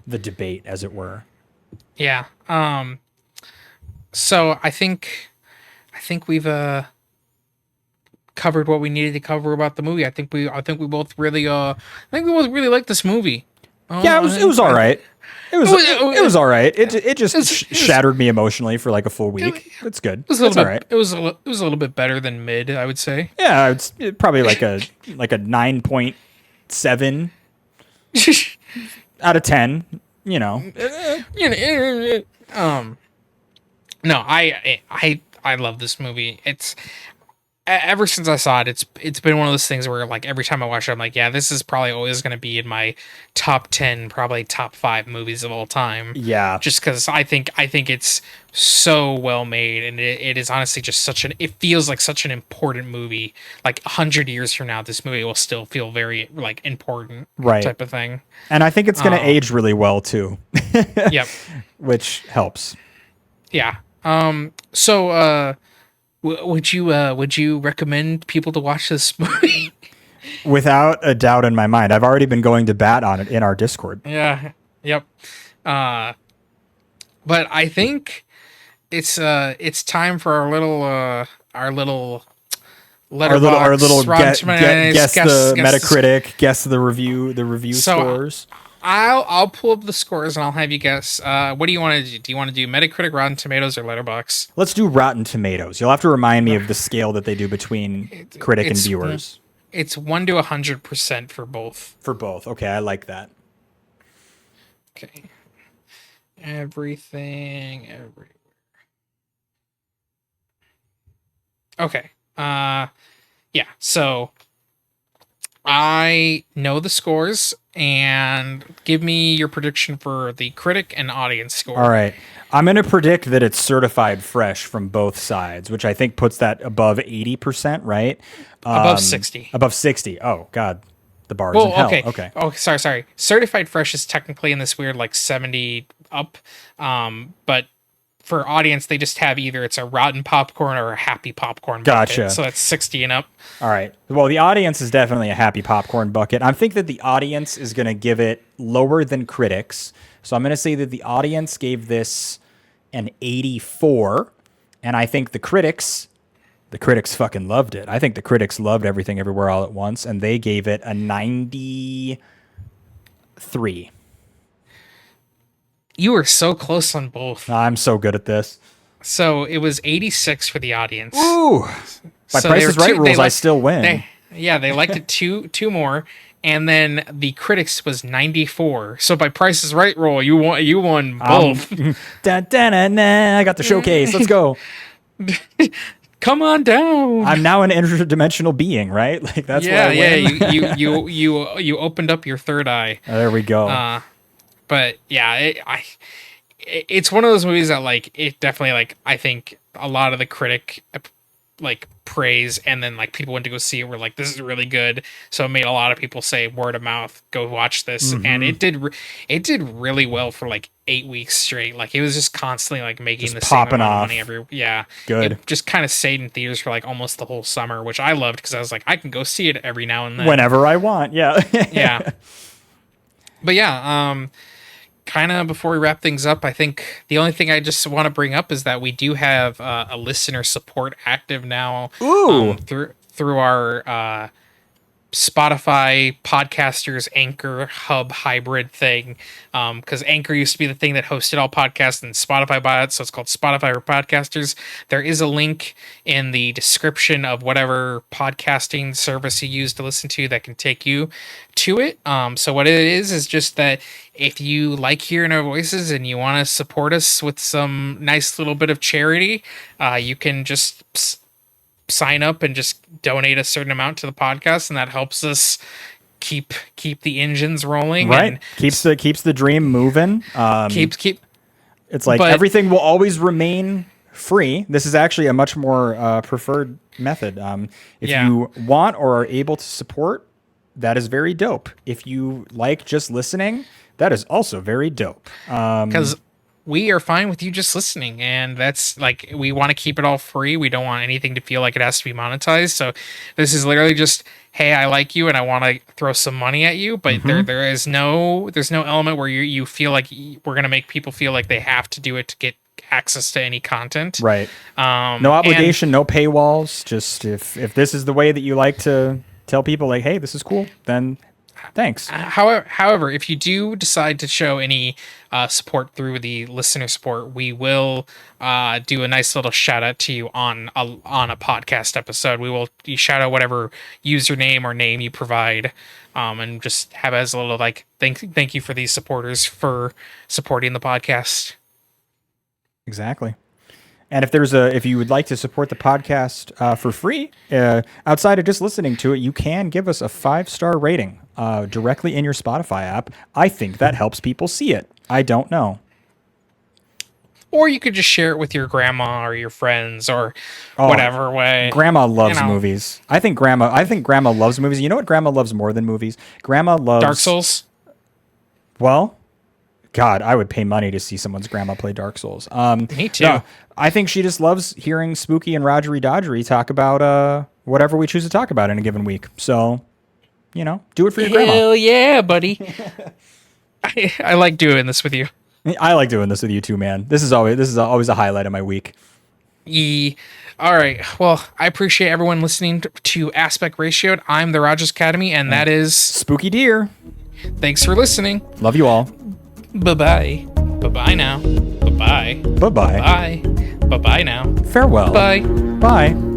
debate, as it were. Yeah. So I think we've covered what we needed to cover about the movie. I think we both really like this movie. Yeah, it was all right. It was all right. It just shattered me emotionally for like a full week. It's good. It was a It's little all right. bit. It was a little bit better than mid, I would say. Yeah, it's probably like a 9.7 out of 10. You know, You know, no, I love this movie. It's ever since I saw it, it's been one of those things where like every time I watch it, I'm like, yeah, this is probably always going to be in my top 10, probably top 5 movies of all time. yeah. Just because I think it's so well made, and it is honestly just it feels like such an important movie. Like 100 years from now, this movie will still feel very like important, Right. type of thing. And I think it's going to age really well too, Yep. which helps. Yeah. So would you recommend people to watch this movie? Without a doubt in my mind. I've already been going to bat on it in our Discord. Yeah. Yep. But I think it's time for our little Our little letterbox, guess the Metacritic, guess the review So, scores. I'll pull up the scores and I'll have you guess. What do you want to do? Do you want to do Metacritic, Rotten Tomatoes, or Letterboxd? Let's do Rotten Tomatoes. You'll have to remind me of the scale that they do between critic and viewers. It's 1 to 100% for both. For both. Okay, I like that. Okay. Everything, everywhere. Okay. Yeah. So I know the scores, and give me your prediction for the critic and audience score. All right. I'm going to predict that it's certified fresh from both sides, which I think puts that above 80%, right? Above 60. Above 60. Oh, God. The bar is in hell. Okay. Oh, sorry. Certified fresh is technically in this weird like 70 up. But for audience, they just have either it's a rotten popcorn or a happy popcorn bucket. Gotcha. So that's 60 and up. All right. Well, the audience is definitely a happy popcorn bucket. I think that the audience is going to give it lower than critics. So I'm going to say that the audience gave this an 84. And I think the critics fucking loved it. I think the critics loved Everything Everywhere All at Once, and they gave it a 93. You were so close on both. I'm so good at this. So it was 86 for the audience. Ooh. By So Price they is were Right two- rules, they I liked- still win. They liked it two more. And then the critics was 94. So by Price is Right rule, you won both. Da, da, da, da, I got the showcase. Let's go. Come on down. I'm now an interdimensional being, right? Like that's what I win. You opened up your third eye. There we go. But yeah, it's one of those movies that like it definitely like I think a lot of the critic like praise, and then like people went to go see it were like, this is really good, so it made a lot of people say word of mouth, go watch this. And it did really well for like 8 weeks straight. Like it was just constantly like making Just the same popping amount of off. money every Good. It just kind of stayed in theaters for like almost the whole summer, which I loved because I was like, I can go see it every now and then Whenever I want. Yeah. yeah. But yeah, kind of before we wrap things up, I think the only thing I just want to bring up is that we do have a listener support active now. Ooh. Through our Spotify podcasters Anchor hub hybrid thing, because Anchor used to be the thing that hosted all podcasts, and Spotify bought it, so it's called Spotify for Podcasters. There is a link in the description of whatever podcasting service you use to listen to that can take you to it. So what it is just that if you like hearing our voices and you want to support us with some nice little bit of charity, you can just sign up and just donate a certain amount to the podcast, and that helps us keep the engines rolling. Right. And Keeps the dream moving. keep It's like but- everything will always remain free. This is actually a much more preferred method. If Yeah. you want or are able to support, that is very dope. If you like just listening, that is also very dope. because we are fine with you just listening, and that's like, we want to keep it all free. We don't want anything to feel like it has to be monetized. So this is literally just, hey, I like you and I want to throw some money at you, but there's no element where you feel like we're gonna make people feel like they have to do it to get access to any content. Right. No And- obligation, no paywalls. Just if this is the way that you like to tell people, like, hey, this is cool, then Thanks. However, if you do decide to show any support through the listener support, we will do a nice little shout out to you on a podcast episode. We will shout out whatever username or name you provide, and just have as a little like thank you for these supporters for supporting the podcast. Exactly. And if you would like to support the podcast for free, outside of just listening to it, you can give us a 5-star rating directly in your Spotify app. I think that helps people see it. I don't know. Or you could just share it with your grandma or your friends or whatever way. Grandma loves movies. I think grandma loves movies. You know what grandma loves more than movies? Grandma loves Dark Souls. Well, God, I would pay money to see someone's grandma play Dark Souls. Me too. No, I think she just loves hearing Spooky and Rodgery Dodgery talk about whatever we choose to talk about in a given week. So, do it for your grandma. Hell yeah, buddy. I like doing this with you. I like doing this with you too, man. This is always a highlight of my week. All right. Well, I appreciate everyone listening to Aspect Ratioed. I'm the Rodgers Academy, and that is Spooky Deer. Thanks for listening. Love you all. Bye-bye. Bye-bye now. Bye-bye. Bye-bye. Bye. Bye-bye now. Farewell. Bye. Bye.